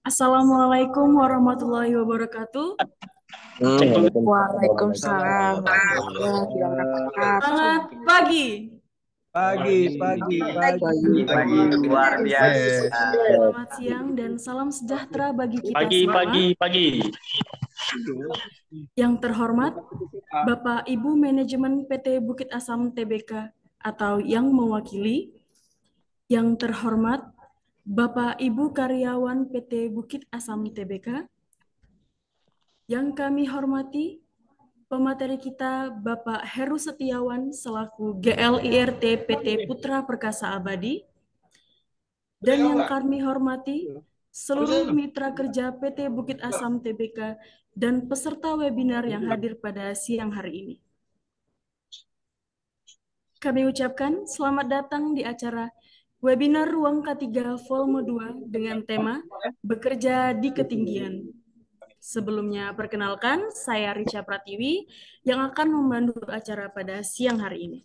Assalamualaikum warahmatullahi wabarakatuh. Waalaikumsalam warahmatullahi wabarakatuh. Selamat pagi. Pagi luar biasa. Selamat siang dan salam sejahtera bagi kita semua. Yang terhormat, Bapak Ibu Manajemen PT Bukit Asam Tbk atau yang mewakili. Yang terhormat, Bapak Ibu karyawan PT Bukit Asam Tbk. Yang kami hormati, pemateri kita Bapak Heru Setiawan selaku GLIRT PT Putra Perkasa Abadi. Dan yang kami hormati, seluruh mitra kerja PT Bukit Asam Tbk dan peserta webinar yang hadir pada siang hari ini. Kami ucapkan selamat datang di acara webinar Ruang K3 Volume 2 dengan tema Bekerja di Ketinggian. Sebelumnya, perkenalkan, saya Richa Pratiwi yang akan memandu acara pada siang hari ini.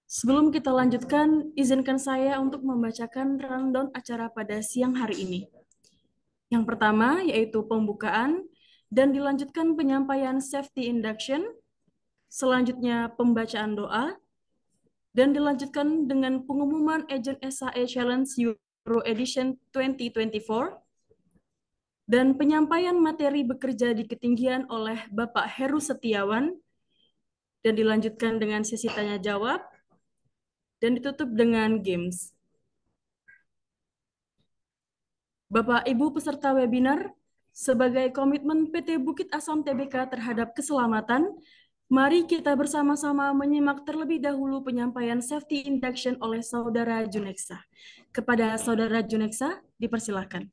Sebelum kita lanjutkan, izinkan saya untuk membacakan rundown acara pada siang hari ini. Yang pertama yaitu pembukaan dan dilanjutkan penyampaian safety induction, selanjutnya pembacaan doa, dan dilanjutkan dengan pengumuman Agent SAE Challenge Euro Edition 2024, dan penyampaian materi bekerja di ketinggian oleh Bapak Heru Setiawan, dan dilanjutkan dengan sesi tanya-jawab, dan ditutup dengan games. Bapak Ibu peserta webinar, sebagai komitmen PT Bukit Asam Tbk terhadap keselamatan, mari kita bersama-sama menyimak terlebih dahulu penyampaian safety induction oleh Saudara Juneksa. Kepada Saudara Juneksa, dipersilahkan.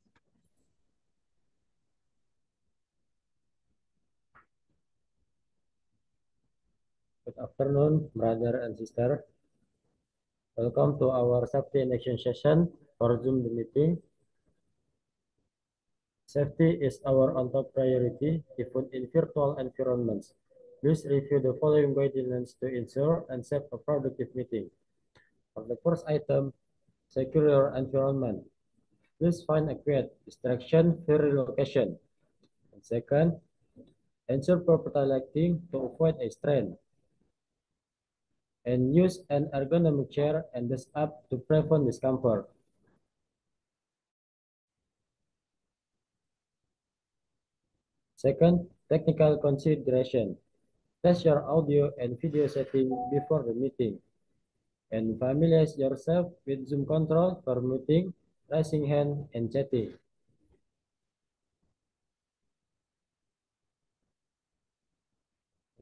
Good afternoon, brother and sister. Welcome to our safety induction session for Zoom meeting. Safety is our on top priority, even in virtual environments. Please review the following guidelines to ensure and set a productive meeting. For the first item, secure your environment. Please find a quiet, distraction-free location. And second, ensure proper lighting to avoid a strain. And use an ergonomic chair and desk up to prevent discomfort. Second, technical consideration. Test your audio and video setting before the meeting. And familiarize yourself with Zoom control for muting, raising hand, and chatting.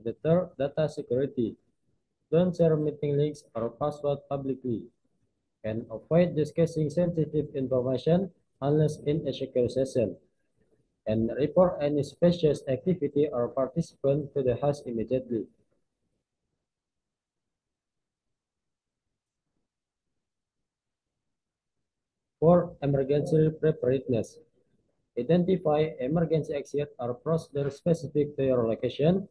The third, data security. Don't share meeting links or password publicly. And avoid discussing sensitive information unless in a secure session. And report any suspicious activity or participant to the host immediately. For emergency preparedness, identify emergency exit or procedure specific to your location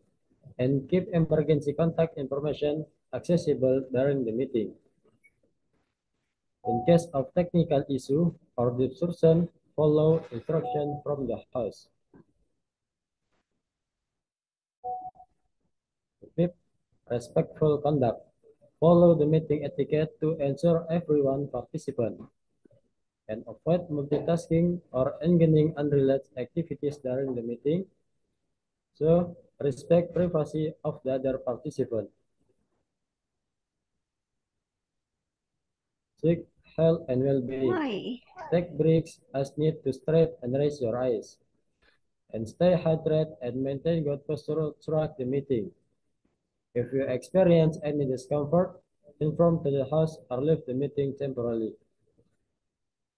and keep emergency contact information accessible during the meeting. In case of technical issue or disruption, follow instruction from the host. Fifth, respectful conduct. Follow the meeting etiquette to ensure everyone participant. And avoid multitasking or engaging unrelated activities during the meeting. So, respect privacy of the other participant. Seek health and well-being. Take breaks as need to stretch and raise your eyes. And stay hydrated and maintain good posture throughout the meeting. If you experience any discomfort, inform to the host or leave the meeting temporarily.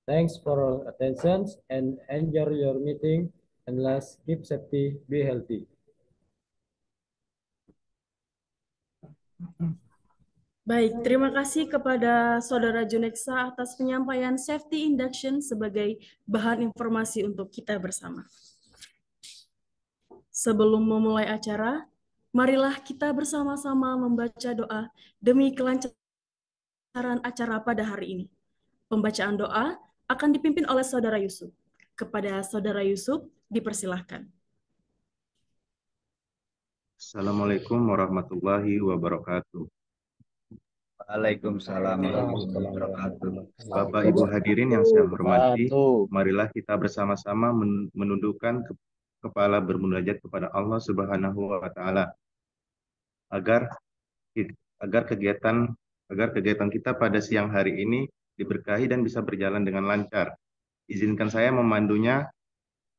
Thanks for your attention and enjoy your meeting. And last, keep safety, be healthy. Baik, terima kasih kepada Saudara Juneksa atas penyampaian safety induction sebagai bahan informasi untuk kita bersama. Sebelum memulai acara, marilah kita bersama-sama membaca doa demi kelancaran acara pada hari ini. Pembacaan doa akan dipimpin oleh Saudara Yusuf. Kepada Saudara Yusuf, dipersilahkan. Assalamualaikum warahmatullahi wabarakatuh. Waalaikumsalam warahmatullahi wabarakatuh. Bapak Ibu hadirin yang saya hormati, marilah kita bersama-sama menundukkan kepala bermunajat kepada Allah Subhanahu wa taala agar kegiatan kita pada siang hari ini diberkahi dan bisa berjalan dengan lancar. Izinkan saya memandunya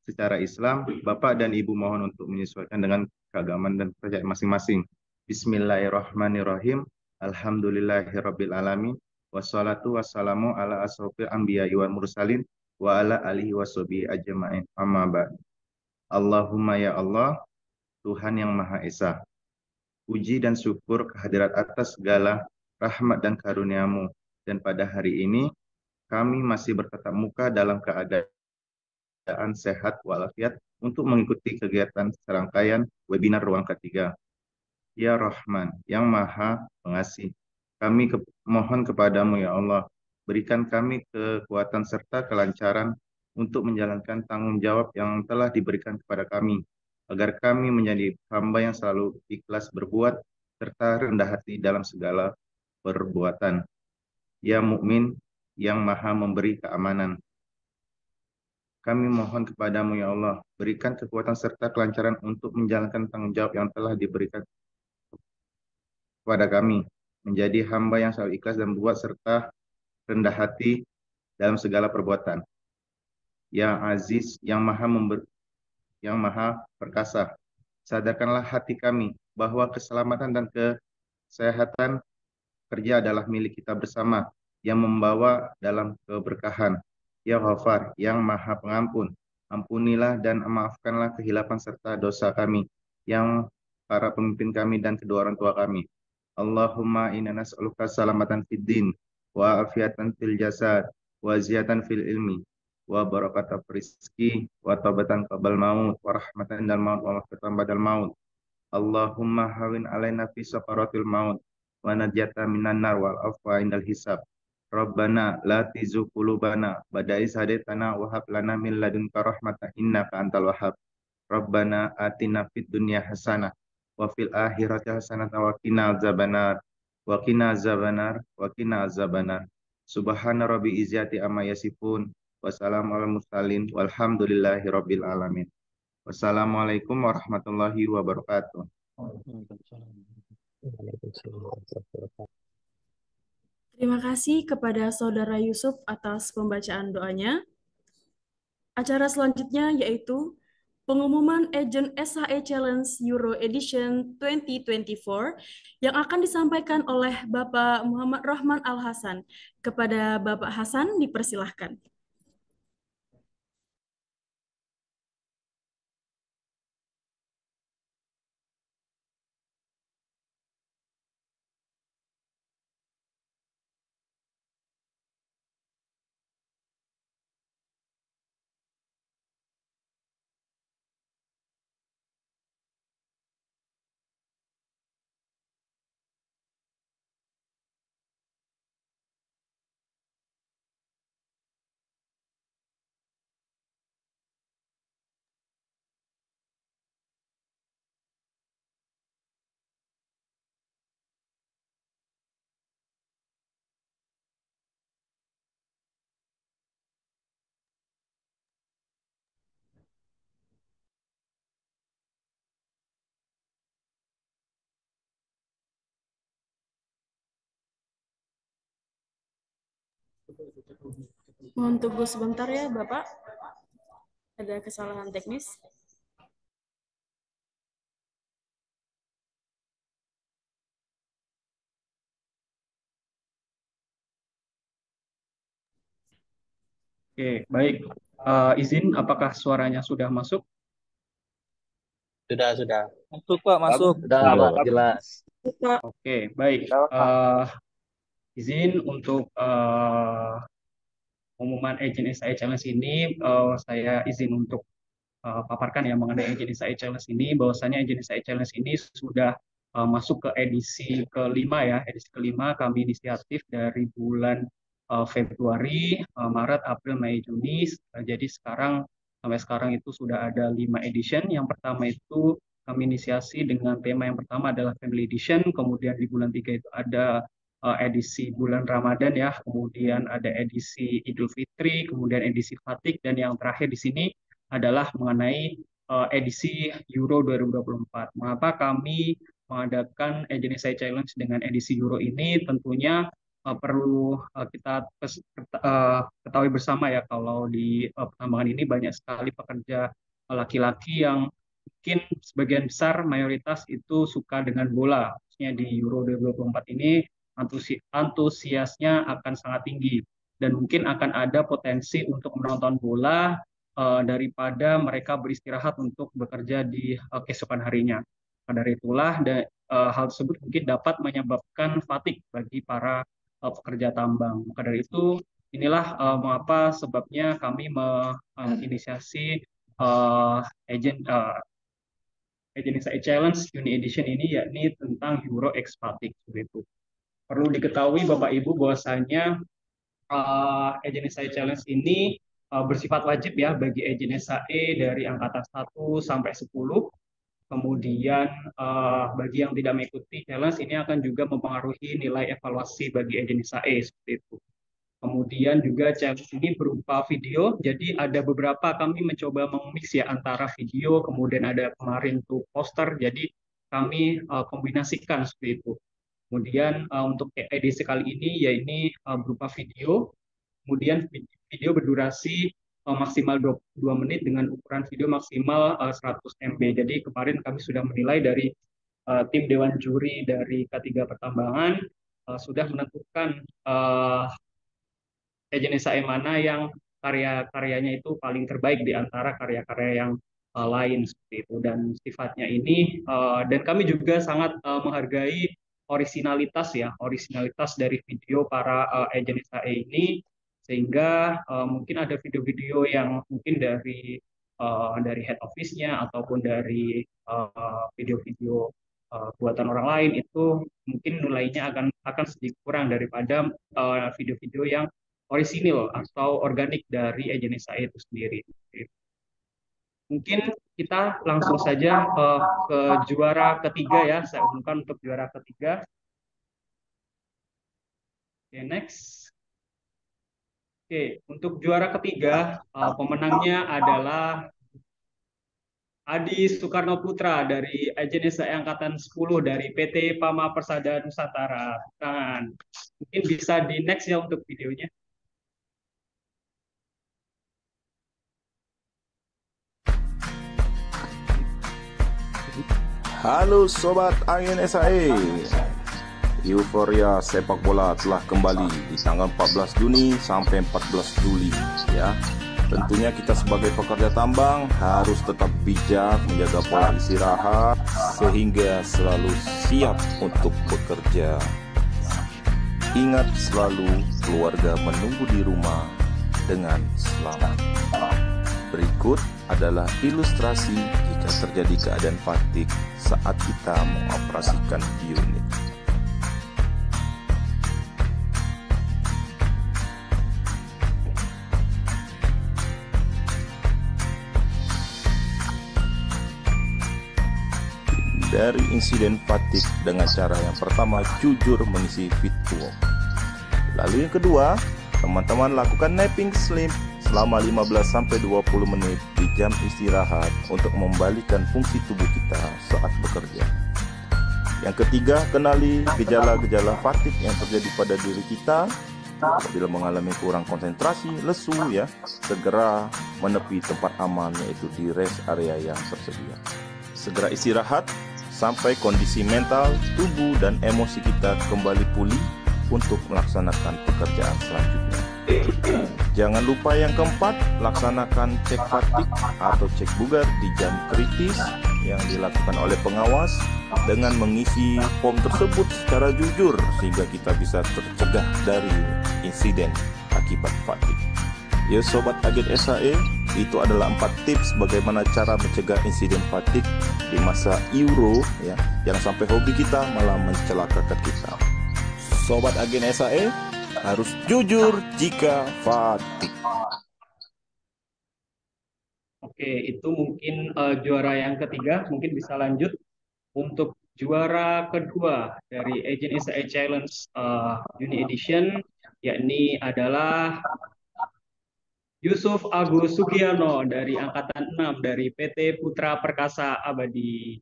secara Islam. Bapak dan Ibu mohon untuk menyesuaikan dengan keagamaan dan kepercayaan masing-masing. Bismillahirrahmanirrahim. Alhamdulillahirabbil alamin. Wassalatu wassalamu ala asrofil anbiya'i wal mursalin wa ala alihi washabihi ajma'in. Amma ba'd. Allahumma ya Allah, Tuhan yang Maha Esa. Puji dan syukur kehadirat atas segala rahmat dan karunia-Mu. Dan pada hari ini kami masih bertatap muka dalam keadaan sehat walafiat untuk mengikuti kegiatan serangkaian webinar ruang ketiga. Ya Rahman, yang Maha Pengasih, kami mohon kepadamu ya Allah, berikan kami kekuatan serta kelancaran untuk menjalankan tanggung jawab yang telah diberikan kepada kami, agar kami menjadi hamba yang selalu ikhlas berbuat serta rendah hati dalam segala perbuatan. Ya Mukmin, yang Maha memberi keamanan, kami mohon kepadamu ya Allah, berikan kekuatan serta kelancaran untuk menjalankan tanggung jawab yang telah diberikan kepada kami, menjadi hamba yang selalu ikhlas dan berbuat serta rendah hati dalam segala perbuatan. Ya Aziz, yang Maha Perkasa, sadarkanlah hati kami bahwa keselamatan dan kesehatan kerja adalah milik kita bersama yang membawa dalam keberkahan. Ya Ghafar, yang Maha Pengampun, ampunilah dan maafkanlah kehilapan serta dosa kami, yang para pemimpin kami dan kedua orang tua kami. Allahumma inna nas'aluka salamatan fid din wa afiatan fil jasad wa ziyatan fil ilmi wa barakatan rizki wa taubatan qabal maut wa rahmatan dal maut wa maghfiratan badal maut. Allahumma hawin alaina fi sakaratil maut wa najata minan nar wal afwa indal hisab. Rabbana la tuzigh qulubana ba'da idh hadaytana wa hab lana min ladunka rahmatan innaka antal wahhab. Rabbana atina fid dunya hasanah wa fil akhirati hasanatan wa qina azabannar wa qina azabannar wa qina azabannar. Subhana rabbi izzati amma yasifun wa salamun alal mursalin walhamdulillahi rabbil alamin. Wassalamualaikum warahmatullahi wabarakatuh. Terima kasih kepada Saudara Yusuf atas pembacaan doanya. Acara selanjutnya yaitu pengumuman Agent SHE Challenge Euro Edition 2024 yang akan disampaikan oleh Bapak Muhammad Rahman Al-Hasan. Kepada Bapak Hasan dipersilahkan. Mohon tunggu sebentar ya, Bapak. Ada kesalahan teknis. Oke, baik. Izin, apakah suaranya sudah masuk? Sudah. Masuk Pak, masuk. Sudah, Pak, jelas. Oke, baik. Izin untuk pengumuman Agent SHE Challenge ini, saya izin untuk paparkan ya mengenai Agent SHE Challenge ini, bahwasanya Agent SHE Challenge ini sudah masuk ke edisi kelima ya. Edisi kelima kami inisiatif dari bulan Februari, Maret, April, Mei, Juni. Jadi sampai sekarang itu sudah ada 5 edition. Yang pertama itu kami inisiasi dengan tema yang pertama adalah Family Edition, kemudian di bulan 3 itu ada edisi bulan Ramadan ya, kemudian ada edisi Idul Fitri, kemudian edisi Fatik, dan yang terakhir di sini adalah mengenai edisi Euro 2024. Mengapa kami mengadakan Agency Challenge dengan edisi Euro ini? Tentunya perlu kita ketahui bersama ya, kalau di pertambangan ini banyak sekali pekerja laki-laki yang mungkin sebagian besar mayoritas itu suka dengan bola. Khususnya di Euro 2024 ini antusiasnya akan sangat tinggi dan mungkin akan ada potensi untuk menonton bola daripada mereka beristirahat untuk bekerja di keesokan harinya. Dari itulah hal tersebut mungkin dapat menyebabkan fatigue bagi para pekerja tambang. Maka dari itu inilah mengapa sebabnya kami menginisiasi Agency Challenge Uni Edition ini, yakni tentang Euro X Fatigue. Itu perlu diketahui Bapak Ibu bahwasanya Agency Challenge ini bersifat wajib ya bagi Agency dari angkatan 1 sampai 10. Kemudian bagi yang tidak mengikuti challenge ini akan juga mempengaruhi nilai evaluasi bagi Agency seperti itu. Kemudian juga challenge ini berupa video, jadi ada beberapa kami mencoba memix ya antara video, kemudian ada kemarin tuh poster, jadi kami kombinasikan seperti itu. Kemudian untuk edisi kali ini ya ini berupa video, kemudian video berdurasi maksimal 22 menit dengan ukuran video maksimal 100 MB. Jadi kemarin kami sudah menilai dari tim Dewan Juri dari K3 Pertambangan sudah menentukan Agency mana yang karya-karyanya itu paling terbaik di antara karya-karya yang lain seperti itu. Dan sifatnya ini dan kami juga sangat menghargai originalitas dari video para Agency ini, sehingga mungkin ada video-video yang mungkin dari head office-nya ataupun dari video-video buatan orang lain itu mungkin nilainya akan sedikit kurang daripada video-video yang orisinil atau organik dari Agency itu sendiri. Mungkin kita langsung saja ke juara ketiga ya, saya umumkan untuk juara ketiga. Oke, next. Oke, untuk juara ketiga pemenangnya adalah Adi Soekarno Putra dari Agency Angkatan 10 dari PT Pama Persada Nusantara. Mungkin bisa di next ya untuk videonya. Halo Sobat Angin SAE, euforia sepak bola telah kembali di tanggal 14 Juni sampai 14 Juli ya. Tentunya kita sebagai pekerja tambang harus tetap bijak menjaga pola istirahat sehingga selalu siap untuk bekerja. Ingat selalu keluarga menunggu di rumah dengan selamat. Berikut adalah ilustrasi jika terjadi keadaan fatigue saat kita mengoperasikan unit. Dari insiden fatigue dengan cara yang pertama, jujur mengisi fit walk. Lalu yang kedua, teman-teman lakukan napping sleep selama 15-20 menit di jam istirahat untuk membalikan fungsi tubuh kita saat bekerja. Yang ketiga, kenali gejala-gejala fatigue yang terjadi pada diri kita. Apabila mengalami kurang konsentrasi, lesu ya, segera menepi tempat aman, yaitu di rest area yang tersedia. Segera istirahat sampai kondisi mental, tubuh, dan emosi kita kembali pulih untuk melaksanakan pekerjaan selanjutnya. Jangan lupa yang keempat, laksanakan cek fatigue atau cek bugar di jam kritis yang dilakukan oleh pengawas dengan mengisi form tersebut secara jujur sehingga kita bisa tercegah dari insiden akibat fatigue. Ya Sobat Agen SAE, itu adalah 4 tips bagaimana cara mencegah insiden fatigue di masa Euro ya, yang sampai hobi kita malah mencelakakan kita. Sobat Agen SAE, harus jujur jika fatigue. Oke, itu mungkin juara yang ketiga, mungkin bisa lanjut untuk juara kedua dari Agent SAE Challenge Uni Edition, yakni adalah Yusuf Agus Sugiono dari Angkatan 6 dari PT Putra Perkasa Abadi.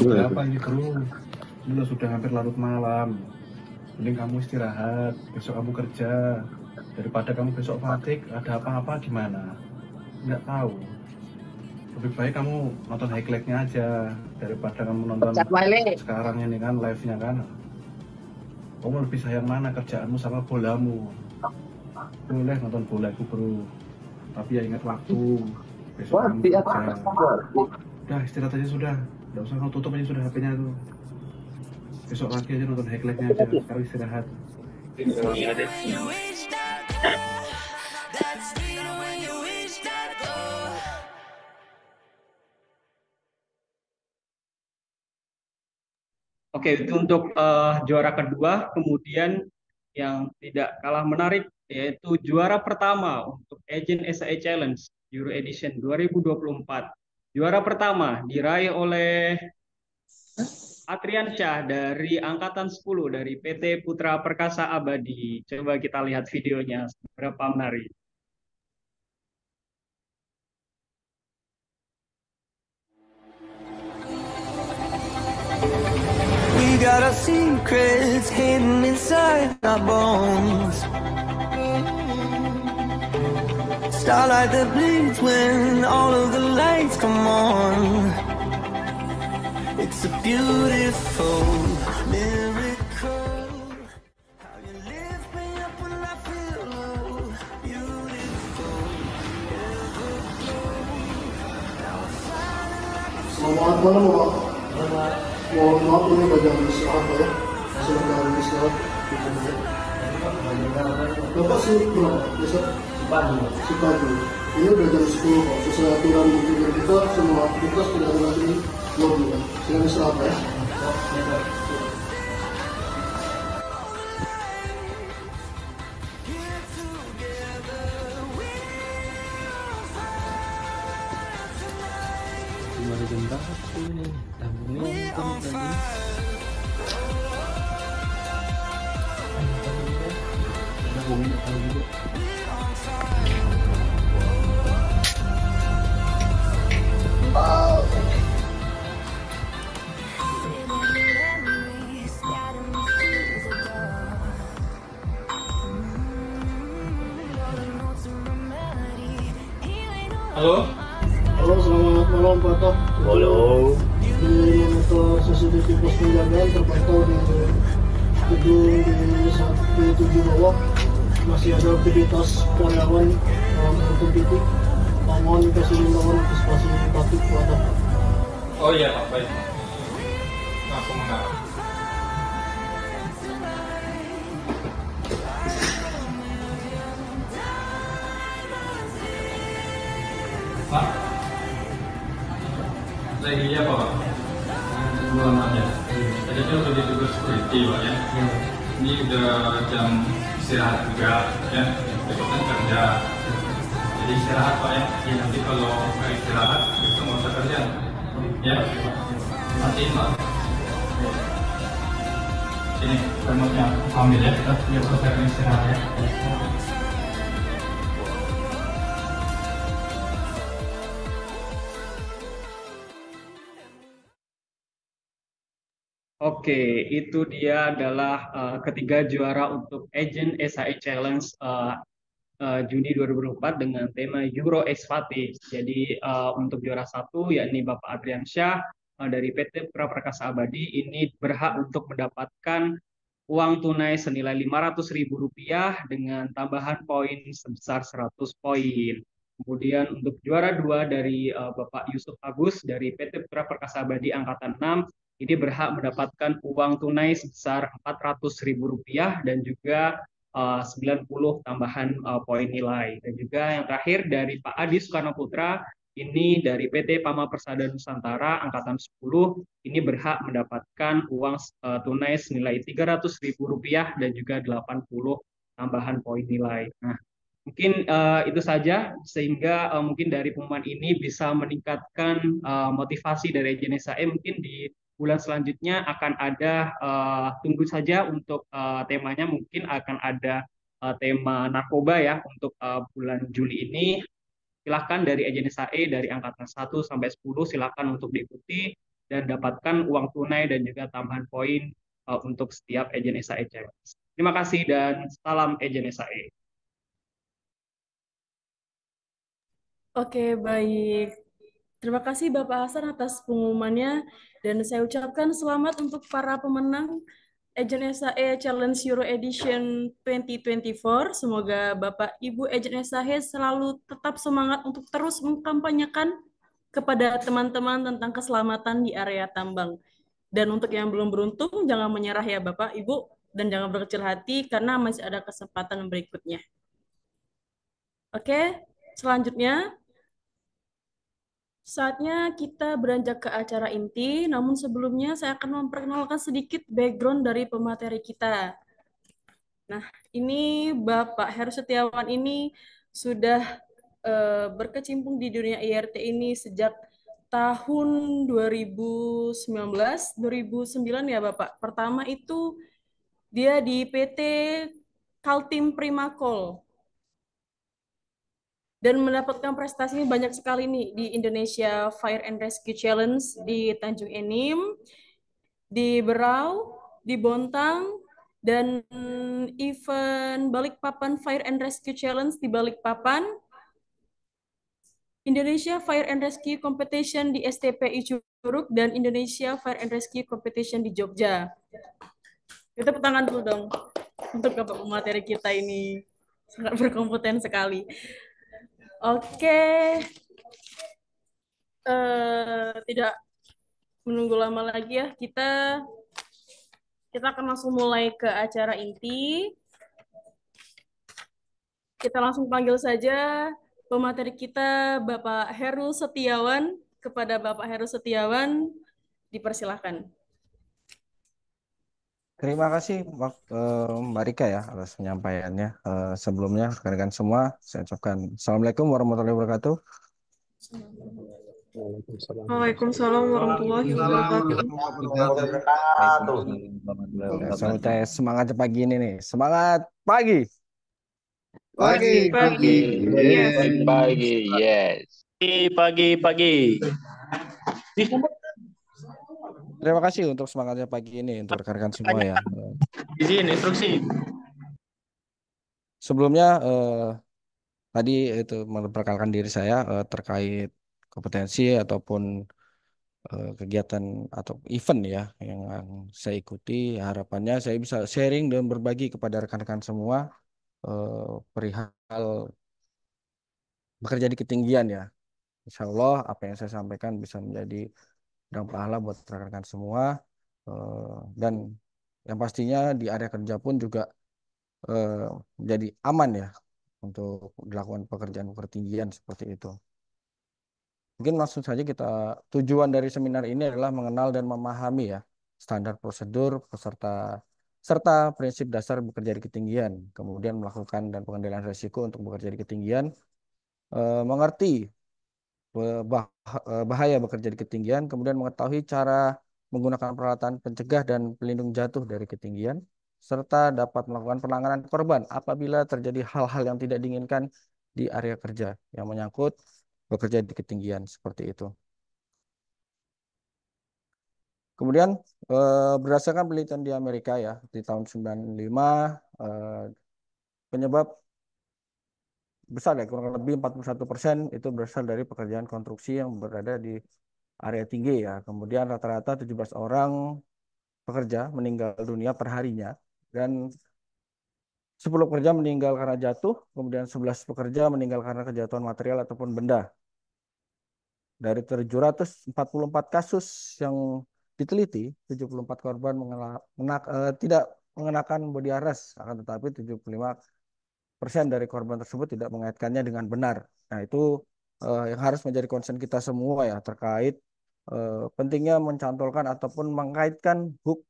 Apa ini bro? Ini sudah hampir larut malam. Mending kamu istirahat, besok kamu kerja. Daripada kamu besok fatigue, ada apa-apa gimana? Nggak tahu. Lebih baik kamu nonton highlight-nya aja daripada kamu nonton sekarang ini kan live-nya kan. Kamu lebih sayang mana, kerjaanmu sama bolamu? Boleh nonton bola itu bro, tapi ya ingat waktu. Besok kamu kerja. Udah istirahat aja sudah. Nggak usah kamu tutup aja sudah HP-nya tuh. Besok lagi aja nonton highlight-nya aja. Sekarang istirahat. Oke, itu untuk juara kedua. Kemudian yang tidak kalah menarik yaitu juara pertama untuk Agent SAE Challenge Euro Edition 2024. Juara pertama diraih oleh Atriansyah dari Angkatan 10 dari PT Putra Perkasa Abadi. Coba kita lihat videonya, seberapa menarik. We got our secrets hidden inside our bones. Starlight that bleeds when all of the lights come on. It's a beautiful miracle. How you lift me up when I feel low. Beautiful, everglow. Now I'm shining like a Selamat malam Bapak. Mohon maaf ini udah jam istirahat ya. Masih ada jam istirahat. Bapak sih berapa? Besok? Pagi. Ini udah jam 10 kok. Sesuai aturan mungkin kita semua aktivitas tidak ada lagi lobby kan. Silakan istirahat ya. Halo. Halo, selamat malam Pak Toh. Halo. Di monitor CCTV pos penjagaan terpantau di gedung di 7 bawah masih ada aktivitas karyawan menonton TV. Mohon dikasih himbauan antisipasi batik Pak Toh. Oh iya Pak, baik. Langsung mengarah. Pak, lagi apa Pak? Alamatnya. Tadi kan udah ditugas security Pak ya. Ini udah jam istirahat juga ya. Besok kan kerja. Jadi istirahat Pak ya. Ya nanti kalau nggak istirahat itu nggak usah kerja. Ya, matiin Pak. Sini, remote-nya ambil ya. Biar selesai istirahat ya. Oke, itu dia adalah ketiga juara untuk Agent SAE Challenge Juni 2024 dengan tema Euro X Fatih. Jadi untuk juara satu yakni Bapak Adrian Syah dari PT Praperkasa Abadi ini berhak untuk mendapatkan uang tunai senilai Rp500.000 dengan tambahan poin sebesar 100 poin. Kemudian untuk juara dua dari Bapak Yusuf Agus dari PT Praperkasa Abadi Angkatan 6 ini berhak mendapatkan uang tunai sebesar Rp400.000 dan juga 90 tambahan poin nilai. Dan juga yang terakhir dari Pak Adi Soekarno Putra, ini dari PT Pama Persada Nusantara Angkatan 10, ini berhak mendapatkan uang tunai senilai Rp300.000 dan juga 80 tambahan poin nilai. Nah, mungkin itu saja, sehingga mungkin dari pengumuman ini bisa meningkatkan motivasi dari JNSAE. Mungkin di bulan selanjutnya akan ada, tunggu saja untuk temanya, mungkin akan ada tema narkoba ya untuk bulan Juli ini. Silakan dari JNSAE dari angkatan 1 sampai 10 silakan untuk diikuti dan dapatkan uang tunai dan juga tambahan poin untuk setiap JNSAE Challenge. Terima kasih dan salam JNSAE. Oke, baik. Terima kasih Bapak Hasan atas pengumumannya dan saya ucapkan selamat untuk para pemenang Agent SAE Challenge Euro Edition 2024. Semoga Bapak Ibu Agent SAE selalu tetap semangat untuk terus mengkampanyekan kepada teman-teman tentang keselamatan di area tambang. Dan untuk yang belum beruntung, jangan menyerah ya Bapak Ibu, dan jangan berkecil hati karena masih ada kesempatan berikutnya. Oke, selanjutnya saatnya kita beranjak ke acara inti, namun sebelumnya saya akan memperkenalkan sedikit background dari pemateri kita. Nah, ini Bapak Heru Setiawan ini sudah berkecimpung di dunia IRT ini sejak tahun 2019, 2009 ya Bapak. Pertama itu dia di PT Kaltim Primakol. Dan mendapatkan prestasi banyak sekali nih di Indonesia Fire and Rescue Challenge di Tanjung Enim, di Berau, di Bontang, dan event Balikpapan Fire and Rescue Challenge di Balikpapan, Indonesia Fire and Rescue Competition di STPI Curug, dan Indonesia Fire and Rescue Competition di Jogja. Kita tangan dulu dong untuk Bapak pemateri kita ini, sangat berkompeten sekali. Oke, tidak menunggu lama lagi ya, kita akan langsung mulai ke acara inti. Kita langsung panggil saja pemateri kita, Bapak Heru Setiawan. Kepada Bapak Heru Setiawan, dipersilahkan. Terima kasih Mbak Rika ya atas penyampaiannya. Sebelumnya rekan-rekan semua, saya ucapkan Assalamualaikum warahmatullahi wabarakatuh. Waalaikumsalam warahmatullahi wabarakatuh. Saya tes semangatnya pagi ini nih. Semangat pagi. Pagi. Yes. Pagi. Yes. Pagi. Terima kasih untuk semangatnya pagi ini untuk rekan-rekan semua ya. Izin instruksi. Sebelumnya tadi itu memperkenalkan diri saya terkait kompetensi ataupun kegiatan atau event ya yang saya ikuti. Harapannya saya bisa sharing dan berbagi kepada rekan-rekan semua perihal bekerja di ketinggian ya. Insya Allah apa yang saya sampaikan bisa menjadi dan pahala buat rekan-rekan semua, dan yang pastinya di area kerja pun juga menjadi aman ya untuk dilakukan pekerjaan ketinggian seperti itu. Mungkin langsung saja tujuan dari seminar ini adalah mengenal dan memahami ya standar prosedur serta prinsip dasar bekerja di ketinggian, kemudian melakukan dan pengendalian risiko untuk bekerja di ketinggian, mengerti bahaya bekerja di ketinggian, kemudian mengetahui cara menggunakan peralatan pencegah dan pelindung jatuh dari ketinggian, serta dapat melakukan penanganan korban apabila terjadi hal-hal yang tidak diinginkan di area kerja yang menyangkut bekerja di ketinggian seperti itu. Kemudian berdasarkan penelitian di Amerika ya di tahun 95 penyebab besar ya kurang lebih 41% itu berasal dari pekerjaan konstruksi yang berada di area tinggi ya. Kemudian rata-rata 17 orang pekerja meninggal dunia per harinya dan 10 pekerja meninggal karena jatuh, kemudian 11 pekerja meninggal karena kejatuhan material ataupun benda. Dari 744 kasus yang diteliti, 74 korban tidak mengenakan body arrest, akan tetapi 75% dari korban tersebut tidak mengaitkannya dengan benar. Nah, itu yang harus menjadi concern kita semua ya terkait pentingnya mencantolkan ataupun mengaitkan hook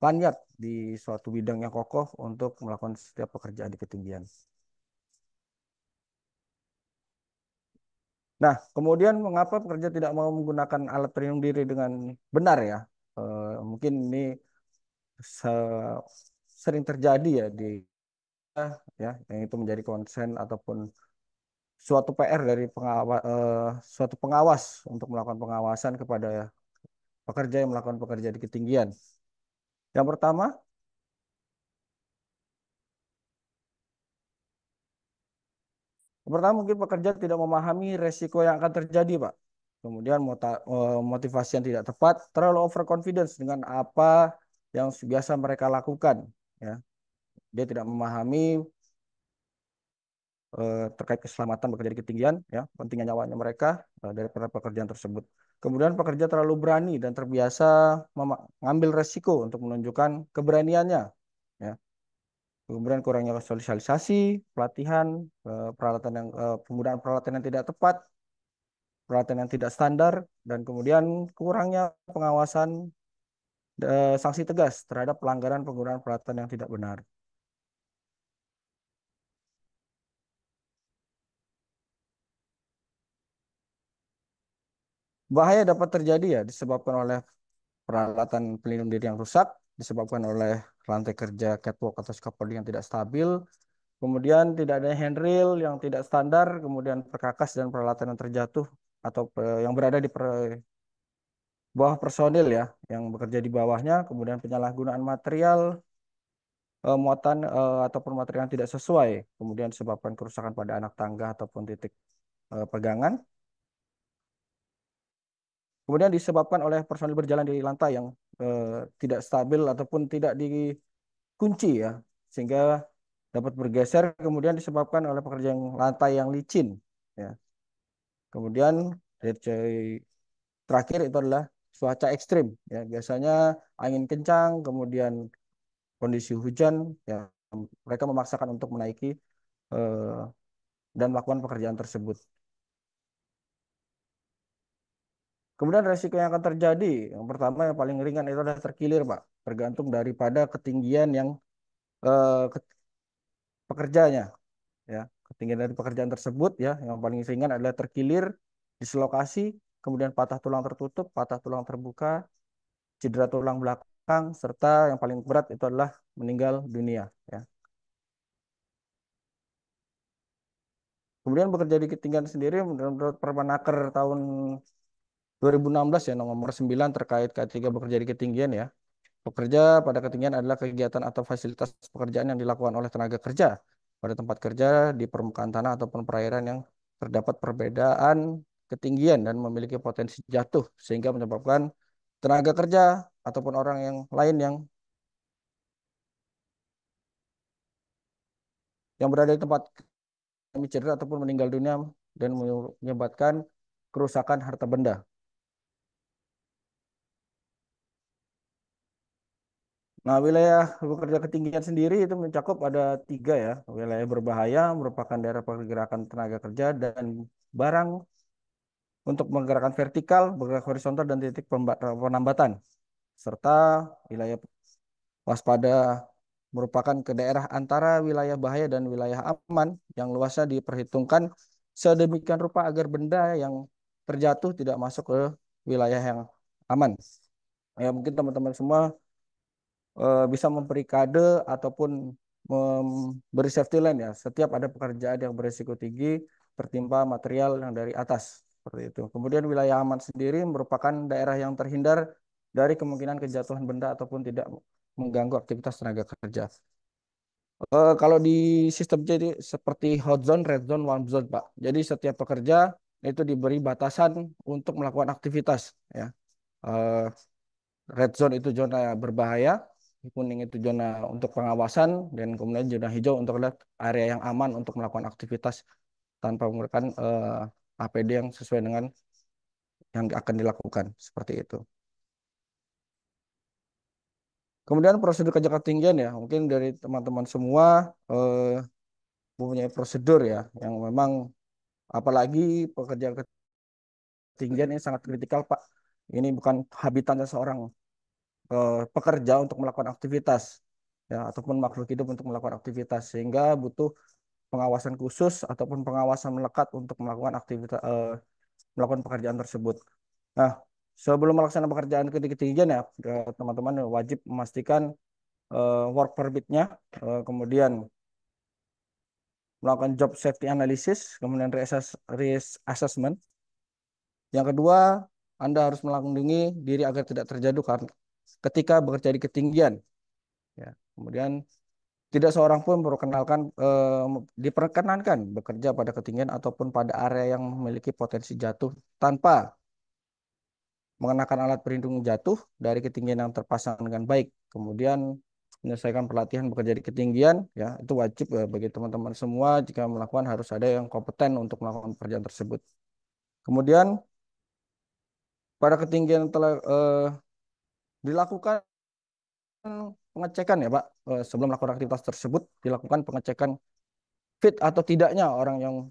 lanyard di suatu bidang yang kokoh untuk melakukan setiap pekerjaan di ketinggian. Nah, kemudian mengapa pekerja tidak mau menggunakan alat pelindung diri dengan benar ya? Mungkin ini sering terjadi ya di ya yang itu menjadi concern ataupun suatu PR dari suatu pengawas untuk melakukan pengawasan kepada pekerja yang melakukan pekerja di ketinggian. Yang pertama, mungkin pekerja tidak memahami resiko yang akan terjadi, Pak. Kemudian motivasi yang tidak tepat, terlalu overconfidence dengan apa yang biasa mereka lakukan. Ya. Dia tidak memahami terkait keselamatan bekerja di ketinggian, ya, pentingnya nyawanya mereka dari pekerjaan tersebut. Kemudian pekerja terlalu berani dan terbiasa mengambil resiko untuk menunjukkan keberaniannya. Ya. Kemudian kurangnya sosialisasi, pelatihan, penggunaan peralatan yang tidak tepat, peralatan yang tidak standar, dan kemudian kurangnya pengawasan sanksi tegas terhadap pelanggaran penggunaan peralatan yang tidak benar. Bahaya dapat terjadi ya disebabkan oleh peralatan pelindung diri yang rusak, disebabkan oleh rantai kerja catwalk atau scaffolding yang tidak stabil, kemudian tidak ada handrail yang tidak standar, kemudian perkakas dan peralatan yang terjatuh atau yang berada di bawah personil ya, yang bekerja di bawahnya, kemudian penyalahgunaan material, muatan ataupun material yang tidak sesuai, kemudian disebabkan kerusakan pada anak tangga ataupun titik pegangan. Kemudian disebabkan oleh personil berjalan di lantai yang tidak stabil ataupun tidak dikunci ya, sehingga dapat bergeser. Kemudian disebabkan oleh pekerja yang lantai yang licin. Ya. Kemudian terakhir itu adalah cuaca ekstrim. Ya. Biasanya angin kencang, kemudian kondisi hujan. Ya. Mereka memaksakan untuk menaiki dan melakukan pekerjaan tersebut. Kemudian resiko yang akan terjadi, yang pertama yang paling ringan itu adalah terkilir, Pak. Tergantung daripada ketinggian yang pekerjanya, ya. Ketinggian dari pekerjaan tersebut, ya, yang paling ringan adalah terkilir, dislokasi, kemudian patah tulang tertutup, patah tulang terbuka, cedera tulang belakang, serta yang paling berat itu adalah meninggal dunia, ya. Kemudian bekerja di ketinggian sendiri menurut Permenaker tahun 2016 ya nomor 9 terkait K3 bekerja di ketinggian ya. Bekerja pada ketinggian adalah kegiatan atau fasilitas pekerjaan yang dilakukan oleh tenaga kerja pada tempat kerja di permukaan tanah ataupun perairan yang terdapat perbedaan ketinggian dan memiliki potensi jatuh sehingga menyebabkan tenaga kerja ataupun orang yang lain yang berada di tempat cedera ataupun meninggal dunia dan menyebabkan kerusakan harta benda. Nah, wilayah bekerja ketinggian sendiri itu mencakup ada 3 ya. Wilayah berbahaya merupakan daerah pergerakan tenaga kerja dan barang untuk menggerakkan vertikal, bergerak horizontal, dan titik penambatan. Serta wilayah waspada merupakan ke daerah antara wilayah bahaya dan wilayah aman yang luasnya diperhitungkan sedemikian rupa agar benda yang terjatuh tidak masuk ke wilayah yang aman. Ya, mungkin teman-teman semua bisa memberi kade ataupun memberi safety line ya. Setiap ada pekerjaan yang berisiko tinggi tertimpa material yang dari atas seperti itu. Kemudian wilayah aman sendiri merupakan daerah yang terhindar dari kemungkinan kejatuhan benda ataupun tidak mengganggu aktivitas tenaga kerja. Kalau di sistem jadi seperti hot zone, red zone, warm zone, Pak. Jadi setiap pekerja itu diberi batasan untuk melakukan aktivitas ya. Eh, Red zone itu zona berbahaya, kuning itu zona untuk pengawasan, dan kemudian zona hijau untuk area yang aman untuk melakukan aktivitas tanpa menggunakan APD yang sesuai dengan yang akan dilakukan seperti itu. Kemudian prosedur kerja ketinggian ya, mungkin dari teman-teman semua mempunyai prosedur ya, yang memang apalagi pekerja ketinggian ini sangat kritikal Pak. Ini bukan habitatnya seorang pekerja untuk melakukan aktivitas ya ataupun makhluk hidup untuk melakukan aktivitas sehingga butuh pengawasan khusus ataupun pengawasan melekat untuk melakukan aktivitas melakukan pekerjaan tersebut. Nah, sebelum melaksanakan pekerjaan ketinggian ya teman-teman wajib memastikan work permit-nya, kemudian melakukan job safety analysis, kemudian risk assessment. Yang kedua, Anda harus melindungi diri agar tidak terjatuh karena ketika bekerja di ketinggian. Ya, kemudian tidak seorang pun diperkenankan bekerja pada ketinggian ataupun pada area yang memiliki potensi jatuh tanpa mengenakan alat pelindung jatuh dari ketinggian yang terpasang dengan baik. Kemudian menyelesaikan pelatihan bekerja di ketinggian, ya itu wajib bagi teman-teman semua. Jika melakukan harus ada yang kompeten untuk melakukan pekerjaan tersebut. Kemudian pada ketinggian telah dilakukan pengecekan ya Pak, sebelum melakukan aktivitas tersebut dilakukan pengecekan fit atau tidaknya orang yang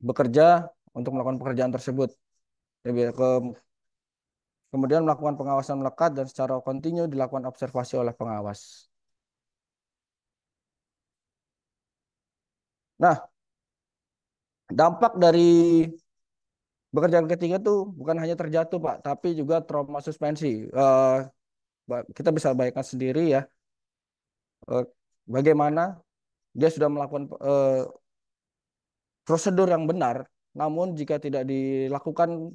bekerja untuk melakukan pekerjaan tersebut. Kemudian melakukan pengawasan melekat dan secara kontinu dilakukan observasi oleh pengawas. Nah, dampak dari bekerja ketinggian itu bukan hanya terjatuh Pak, tapi juga trauma suspensi. Kita bisa bayangkan sendiri ya, bagaimana dia sudah melakukan prosedur yang benar, namun jika tidak dilakukan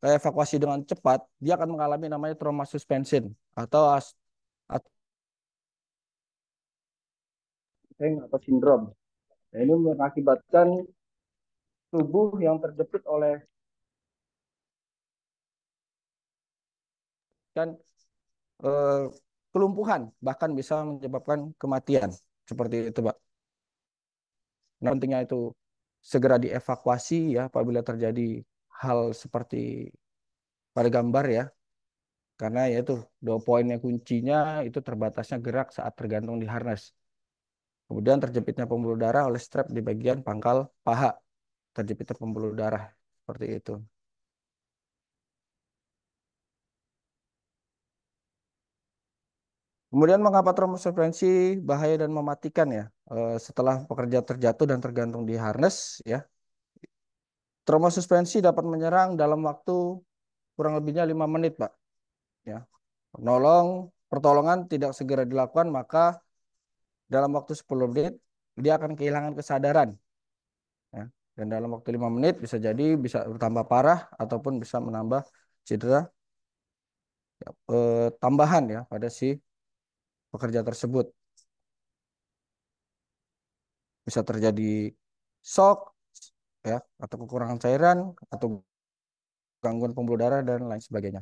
evakuasi dengan cepat, dia akan mengalami namanya trauma suspension atau sindrom. Nah, ini mengakibatkan tubuh yang terjepit oleh kelumpuhan, bahkan bisa menyebabkan kematian seperti itu, Pak. Nah, pentingnya itu segera dievakuasi ya apabila terjadi hal seperti pada gambar ya, karena yaitu 2 poinnya kuncinya itu terbatasnya gerak saat tergantung di harness. Kemudian terjepitnya pembuluh darah oleh strap di bagian pangkal paha, terjepitnya pembuluh darah seperti itu. Kemudian mengapa trauma suspensi bahaya dan mematikan ya? Setelah pekerja terjatuh dan tergantung di harness ya, trauma suspensi dapat menyerang dalam waktu kurang lebihnya 5 menit, Pak. Ya, pertolongan tidak segera dilakukan, maka dalam waktu 10 menit dia akan kehilangan kesadaran. Ya, dan dalam waktu 5 menit bisa jadi bisa bertambah parah ataupun bisa menambah cedera ya, tambahan ya pada si pekerja tersebut. Bisa terjadi shock ya atau kekurangan cairan atau gangguan pembuluh darah dan lain sebagainya.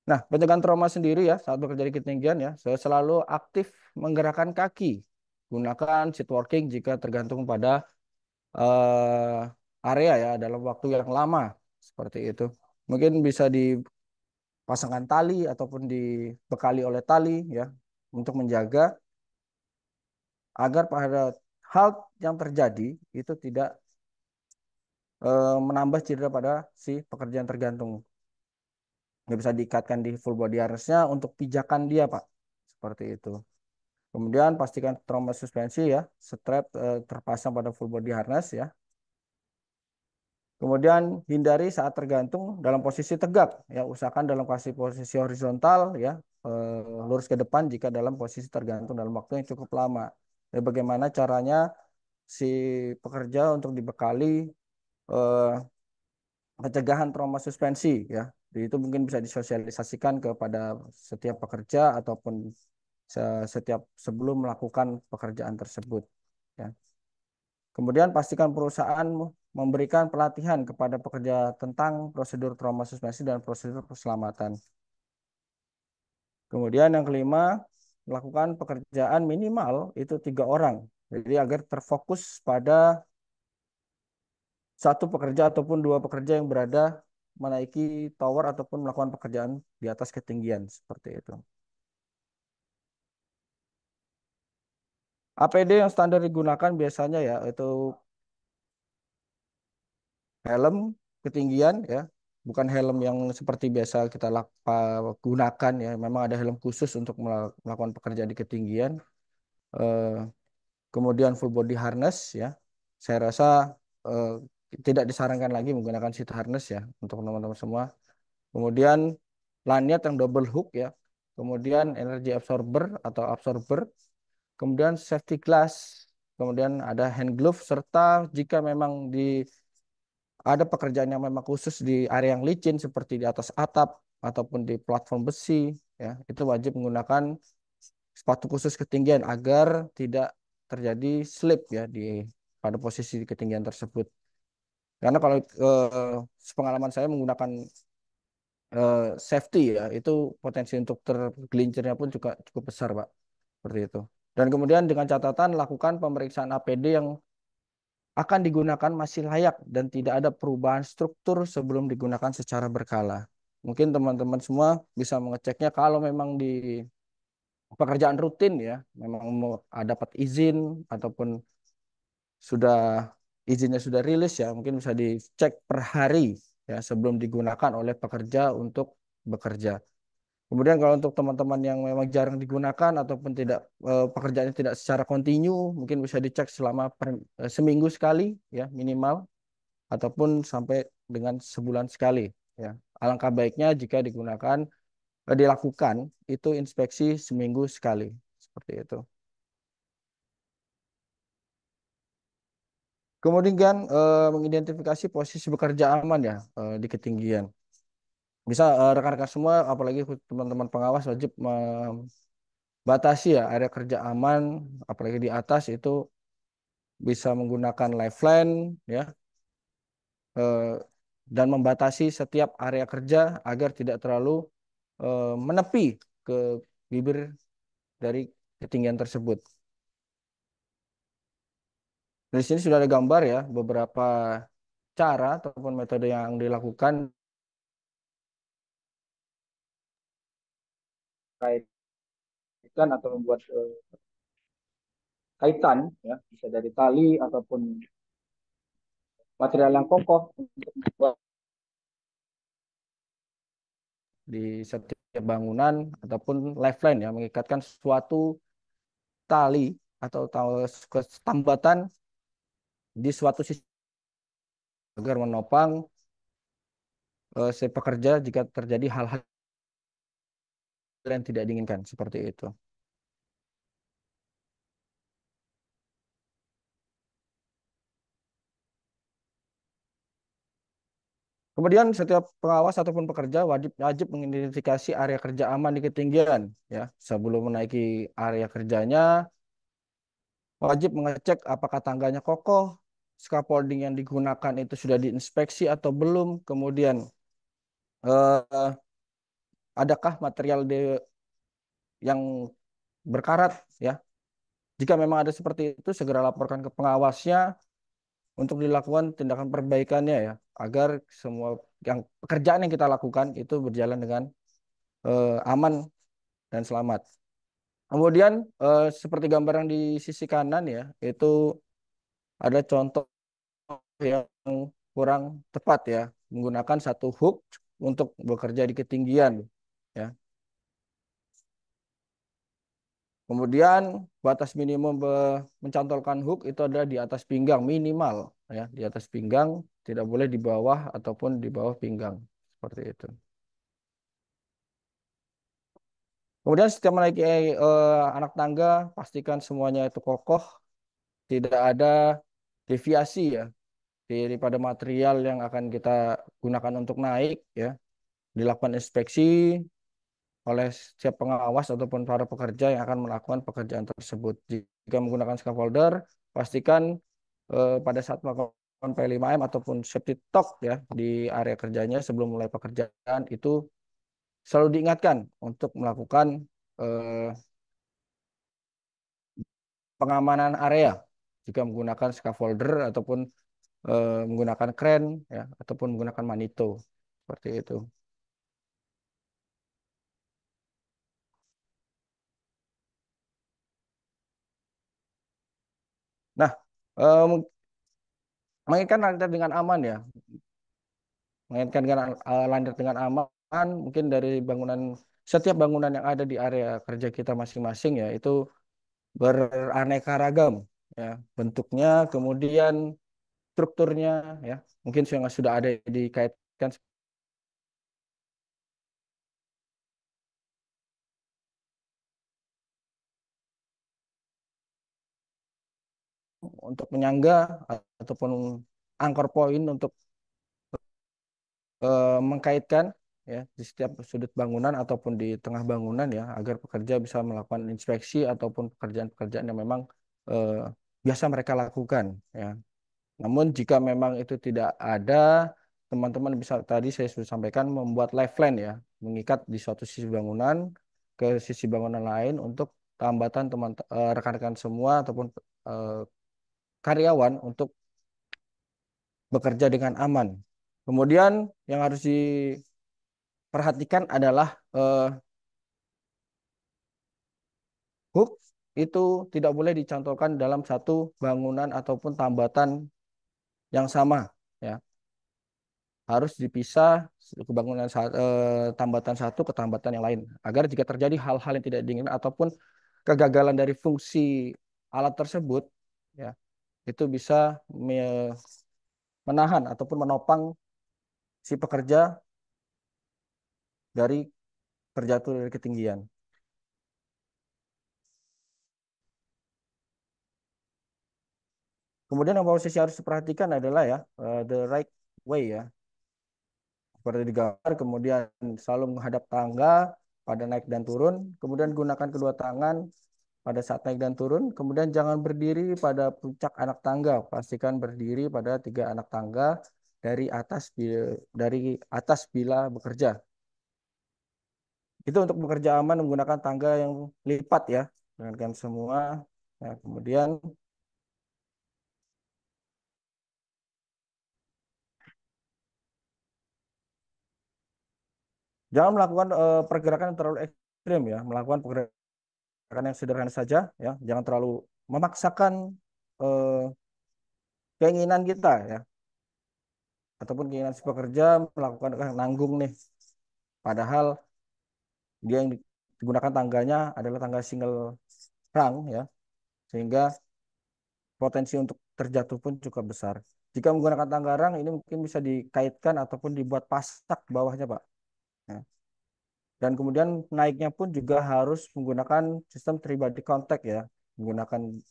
Nah, pencegahan trauma sendiri ya saat bekerja di ketinggian ya, saya selalu aktif menggerakkan kaki. Gunakan seat working jika tergantung pada area ya dalam waktu yang lama seperti itu. Mungkin bisa dipasangkan tali ataupun dibekali oleh tali ya untuk menjaga agar pada hal yang terjadi itu tidak menambah cedera pada si pekerjaan tergantung. nggak bisa diikatkan di full body harness-nya untuk pijakan dia, Pak. Seperti itu. Kemudian pastikan trauma suspensi ya, strap terpasang pada full body harness ya. Kemudian hindari saat tergantung dalam posisi tegak ya, usahakan dalam posisi horizontal ya, lurus ke depan jika dalam posisi tergantung dalam waktu yang cukup lama. Ya, bagaimana caranya si pekerja untuk dibekali eh, pencegahan trauma suspensi ya. Jadi itu mungkin bisa disosialisasikan kepada setiap pekerja ataupun setiap sebelum melakukan pekerjaan tersebut ya. Kemudian pastikan perusahaan memberikan pelatihan kepada pekerja tentang prosedur trauma suspensi dan prosedur keselamatan. Kemudian yang kelima, melakukan pekerjaan minimal itu 3 orang. Jadi agar terfokus pada satu pekerja ataupun 2 pekerja yang berada menaiki tower ataupun melakukan pekerjaan di atas ketinggian seperti itu. APD yang standar digunakan biasanya ya itu helm ketinggian ya, bukan helm yang seperti biasa kita gunakan ya. Memang ada helm khusus untuk melakukan pekerjaan di ketinggian. Kemudian full body harness ya. Saya rasa tidak disarankan lagi menggunakan seat harness ya untuk teman-teman semua. Kemudian lanyard yang double hook ya. Kemudian energy absorber atau absorber. Kemudian safety glass. Kemudian ada hand glove serta jika memang ada pekerjaan yang memang khusus di area yang licin seperti di atas atap ataupun di platform besi ya, itu wajib menggunakan sepatu khusus ketinggian agar tidak terjadi slip ya pada posisi di ketinggian tersebut. Karena kalau sepengalaman saya menggunakan safety ya, itu potensi untuk tergelincirnya pun juga cukup besar, Pak. Seperti itu. Dan kemudian dengan catatan lakukan pemeriksaan APD yang akan digunakan masih layak dan tidak ada perubahan struktur sebelum digunakan secara berkala. Mungkin teman-teman semua bisa mengeceknya kalau memang di pekerjaan rutin ya, memang mau dapat izin ataupun sudah izinnya sudah rilis ya, mungkin bisa dicek per hari ya sebelum digunakan oleh pekerja untuk bekerja. Kemudian kalau untuk teman-teman yang memang jarang digunakan ataupun tidak pekerjaannya tidak secara kontinu, mungkin bisa dicek selama seminggu sekali ya minimal ataupun sampai dengan sebulan sekali ya. Alangkah baiknya jika dilakukan itu inspeksi seminggu sekali seperti itu. Kemudian mengidentifikasi posisi bekerja aman ya di ketinggian. Bisa rekan-rekan semua, apalagi teman-teman pengawas wajib membatasi ya area kerja aman, apalagi di atas itu bisa menggunakan lifeline ya, dan membatasi setiap area kerja agar tidak terlalu menepi ke bibir dari ketinggian tersebut. Di sini sudah ada gambar ya beberapa cara ataupun metode yang dilakukan kaitkan atau membuat kaitan ya, bisa dari tali ataupun material yang kokoh untuk membuat di setiap bangunan ataupun lifeline ya, mengikatkan suatu tali atau tambatan di suatu sisi agar menopang si pekerja jika terjadi hal-hal yang tidak diinginkan seperti itu. Kemudian setiap pengawas ataupun pekerja wajib mengidentifikasi area kerja aman di ketinggian ya. Sebelum menaiki area kerjanya wajib mengecek apakah tangganya kokoh, scaffolding yang digunakan itu sudah diinspeksi atau belum, kemudian adakah material yang berkarat ya. Jika memang ada seperti itu segera laporkan ke pengawasnya untuk dilakukan tindakan perbaikannya ya, agar semua pekerjaan yang kita lakukan itu berjalan dengan aman dan selamat. Kemudian seperti gambar yang di sisi kanan ya, itu ada contoh yang kurang tepat ya, menggunakan satu hook untuk bekerja di ketinggian, ya. Kemudian batas minimum mencantolkan hook itu adalah di atas pinggang minimal, ya, di atas pinggang, tidak boleh di bawah ataupun di bawah pinggang, seperti itu. Kemudian setiap menaiki anak tangga, pastikan semuanya itu kokoh, tidak ada deviasi, ya, daripada material yang akan kita gunakan untuk naik, ya. Dilakukan inspeksi oleh setiap pengawas ataupun para pekerja yang akan melakukan pekerjaan tersebut. Jika menggunakan scaffolder, pastikan pada saat melakukan P5M ataupun safety talk, ya, di area kerjanya sebelum mulai pekerjaan itu selalu diingatkan untuk melakukan eh, pengamanan area jika menggunakan scaffolder ataupun menggunakan kren, ya, ataupun menggunakan manito, seperti itu. Nah, mengingatkan landas dengan aman, ya, mengingatkan dengan landas dengan aman, mungkin dari setiap bangunan yang ada di area kerja kita masing-masing, ya, itu beraneka ragam, ya, bentuknya, kemudian strukturnya, ya, mungkin yang sudah ada dikaitkan untuk penyangga ataupun anchor point untuk mengkaitkan, ya, di setiap sudut bangunan ataupun di tengah bangunan, ya, agar pekerja bisa melakukan inspeksi ataupun pekerjaan-pekerjaan yang memang eh, biasa mereka lakukan, ya. Namun jika memang itu tidak ada, teman-teman bisa, tadi saya sudah sampaikan, membuat lifeline, ya, mengikat di suatu sisi bangunan ke sisi bangunan lain untuk tambatan rekan-rekan semua ataupun eh, karyawan untuk bekerja dengan aman. Kemudian yang harus diperhatikan adalah hook itu tidak boleh dicantolkan dalam satu bangunan ataupun tambatan yang sama, ya. Harus dipisah ke tambatan satu ke tambatan yang lain agar jika terjadi hal-hal yang tidak diinginkan ataupun kegagalan dari fungsi alat tersebut, ya, itu bisa menahan ataupun menopang si pekerja dari terjatuh dari ketinggian. Kemudian yang posisi harus diperhatikan adalah, ya, the right way, ya, seperti di gambar. Kemudian selalu menghadap tangga pada naik dan turun. Kemudian gunakan kedua tangan pada saat naik dan turun. Kemudian jangan berdiri pada puncak anak tangga. Pastikan berdiri pada 3 anak tangga dari atas bila bekerja. Itu untuk bekerja aman menggunakan tangga yang lipat, ya, dengan semua. Nah, kemudian jangan melakukan pergerakan yang terlalu ekstrim, ya, melakukan pergerakan yang sederhana saja, ya, jangan terlalu memaksakan eh, keinginan kita, ya, ataupun keinginan si pekerja melakukan nanggung nih, padahal dia yang digunakan tangganya adalah tangga single rung, ya, sehingga potensi untuk terjatuh pun cukup besar. Jika menggunakan tangga rung ini mungkin bisa dikaitkan ataupun dibuat pasak bawahnya, Pak. Ya. Dan kemudian naiknya pun juga harus menggunakan sistem three body contact, ya, menggunakan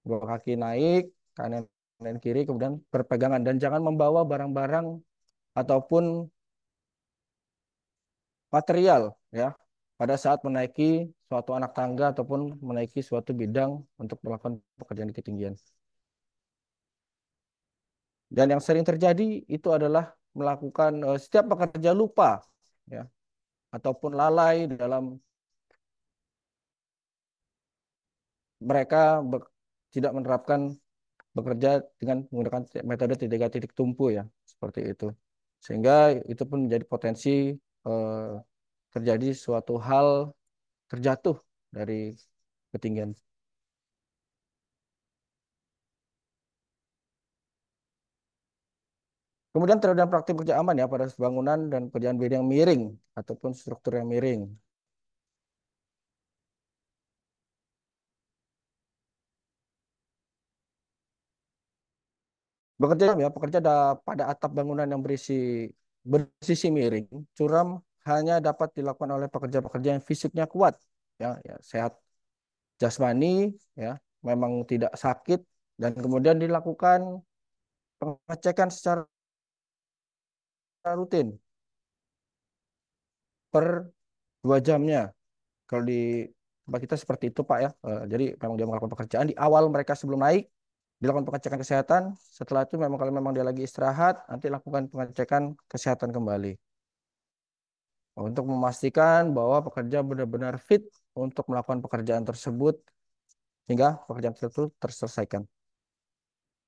2 kaki naik, kanan dan kiri, kemudian berpegangan, dan jangan membawa barang-barang ataupun material, ya, pada saat menaiki suatu anak tangga ataupun menaiki suatu bidang untuk melakukan pekerjaan di ketinggian. Dan yang sering terjadi itu adalah melakukan setiap pekerja lupa, ya, ataupun lalai dalam mereka tidak menerapkan bekerja dengan menggunakan metode 3 titik tumpu, ya, seperti itu. Sehingga itu pun menjadi potensi eh, terjadi suatu hal terjatuh dari ketinggian. Kemudian teori dan praktik kerja aman ya pada bangunan dan pekerjaan bidang yang miring ataupun struktur yang miring. Bekerja ya, pekerja pada atap bangunan yang bersisi miring, curam hanya dapat dilakukan oleh pekerja-pekerja yang fisiknya kuat, ya sehat jasmani, ya, memang tidak sakit, dan kemudian dilakukan pengecekan secara rutin per 2 jamnya. Kalau di tempat kita seperti itu Pak ya. Jadi memang dia melakukan pekerjaan di awal mereka sebelum naik dilakukan pengecekan kesehatan. Setelah itu memang kalau memang dia lagi istirahat nanti lakukan pengecekan kesehatan kembali untuk memastikan bahwa pekerja benar-benar fit untuk melakukan pekerjaan tersebut hingga pekerjaan tersebut terselesaikan.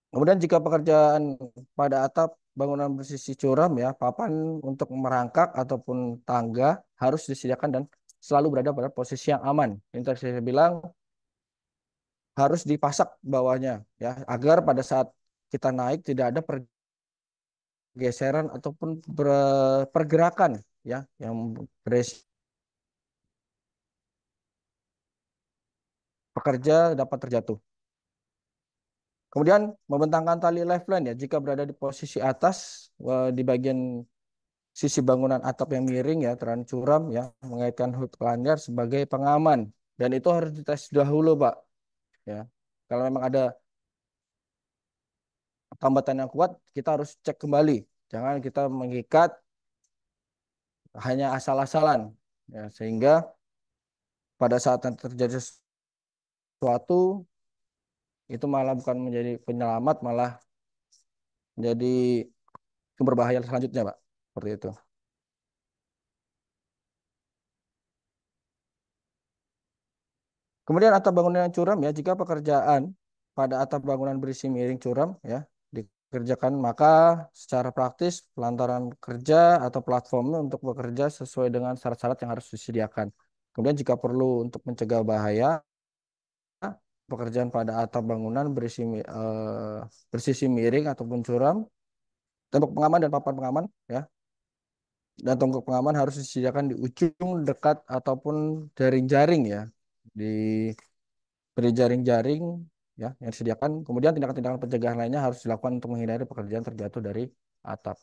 Kemudian jika pekerjaan pada atap bangunan bersisi curam ya, papan untuk merangkak ataupun tangga harus disediakan dan selalu berada pada posisi yang aman. Ini tadi saya bilang harus dipasak bawahnya ya, agar pada saat kita naik tidak ada pergeseran ataupun pergerakan ya yang beresiko pekerja dapat terjatuh. Kemudian membentangkan tali lifeline ya jika berada di posisi atas di bagian sisi bangunan atap yang miring ya terang curam ya, mengaitkan hook lanyard sebagai pengaman dan itu harus dites dahulu Pak ya. Kalau memang ada tambatan yang kuat kita harus cek kembali, jangan kita mengikat hanya asal-asalan ya, sehingga pada saat nanti terjadi sesuatu itu malah bukan menjadi penyelamat, malah menjadi sumber bahaya selanjutnya Pak, seperti itu. Kemudian atap bangunan yang curam ya, jika pekerjaan pada atap bangunan berisi miring curam ya dikerjakan, maka secara praktis pelantaran kerja atau platformnya untuk bekerja sesuai dengan syarat-syarat yang harus disediakan. Kemudian jika perlu untuk mencegah bahaya, pekerjaan pada atap bangunan bersisi miring ataupun curam, tembok pengaman dan papan pengaman ya, dan tonggak pengaman harus disediakan di ujung dekat ataupun jaring-jaring ya, beri jaring-jaring ya yang disediakan. Kemudian tindakan-tindakan pencegahan lainnya harus dilakukan untuk menghindari pekerjaan terjatuh dari atap.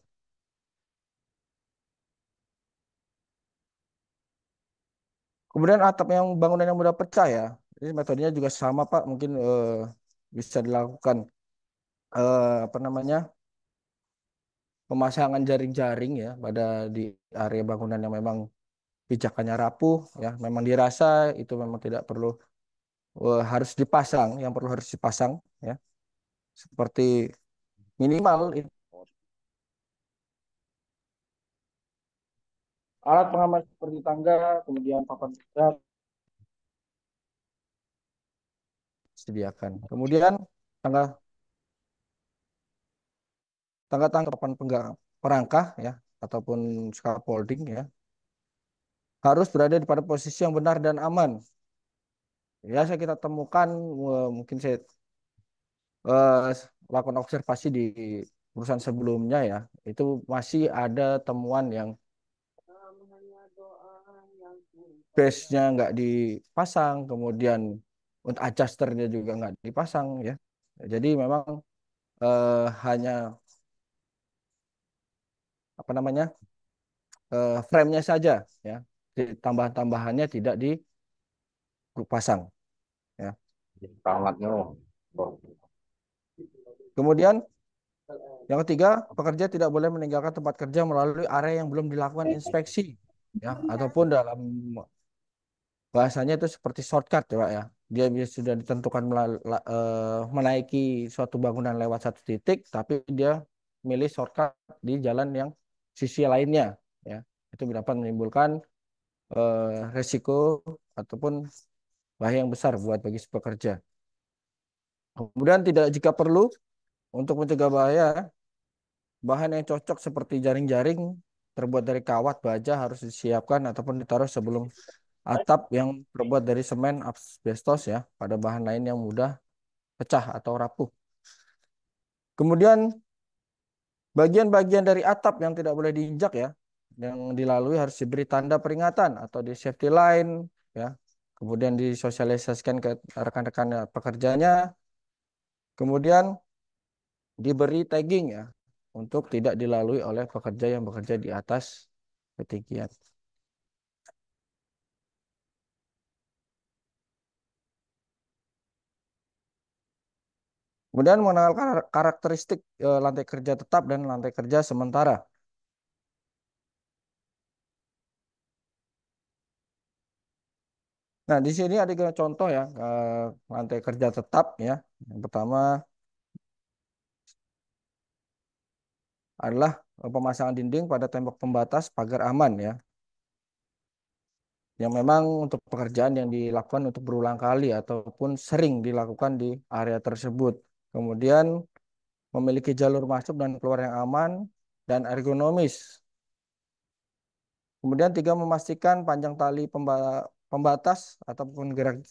Kemudian atap yang bangunan yang mudah pecah ya, ini metodenya juga sama Pak, mungkin bisa dilakukan apa namanya, pemasangan jaring-jaring ya pada di area bangunan yang memang pijakannya rapuh ya, memang dirasa itu memang tidak perlu harus dipasang, yang perlu harus dipasang ya, seperti minimal alat pengaman seperti tangga, kemudian papan berat sediakan. Kemudian tangga papan perangkah ya ataupun scaffolding ya harus berada pada posisi yang benar dan aman. Ya, saya kita temukan mungkin saya lakukan observasi di perusahaan sebelumnya ya, itu masih ada temuan yang base-nya nggak dipasang, kemudian untuk adjusternya juga nggak dipasang ya. Jadi memang hanya apa namanya frame-nya saja ya, tambahan-tambahannya tidak dipasang ya. Kemudian yang ketiga, pekerja tidak boleh meninggalkan tempat kerja melalui area yang belum dilakukan inspeksi ya, ataupun dalam bahasanya itu seperti shortcut ya Pak ya. Dia sudah ditentukan menaiki suatu bangunan lewat satu titik, tapi dia milih shortcut di jalan yang sisi lainnya ya. Itu dapat menimbulkan resiko ataupun bahaya yang besar buat bagi si pekerja. Kemudian tidak jika perlu untuk mencegah bahaya, bahan yang cocok seperti jaring-jaring terbuat dari kawat baja harus disiapkan ataupun ditaruh sebelum atap yang terbuat dari semen asbestos ya, pada bahan lain yang mudah pecah atau rapuh. Kemudian Bagian-bagian dari atap yang tidak boleh diinjak ya, yang dilalui harus diberi tanda peringatan atau di safety line ya. Kemudian disosialisasikan ke rekan-rekan pekerjanya. Kemudian diberi tagging ya untuk tidak dilalui oleh pekerja yang bekerja di atas ketinggian. Kemudian mengenal karakteristik lantai kerja tetap dan lantai kerja sementara. Nah, di sini ada contoh ya lantai kerja tetap ya. Yang pertama adalah pemasangan dinding pada tembok pembatas pagar aman ya. Yang memang untuk pekerjaan yang dilakukan untuk berulang kali ataupun sering dilakukan di area tersebut. Kemudian memiliki jalur masuk dan keluar yang aman dan ergonomis. Kemudian tiga, memastikan panjang tali pembatas ataupun gerak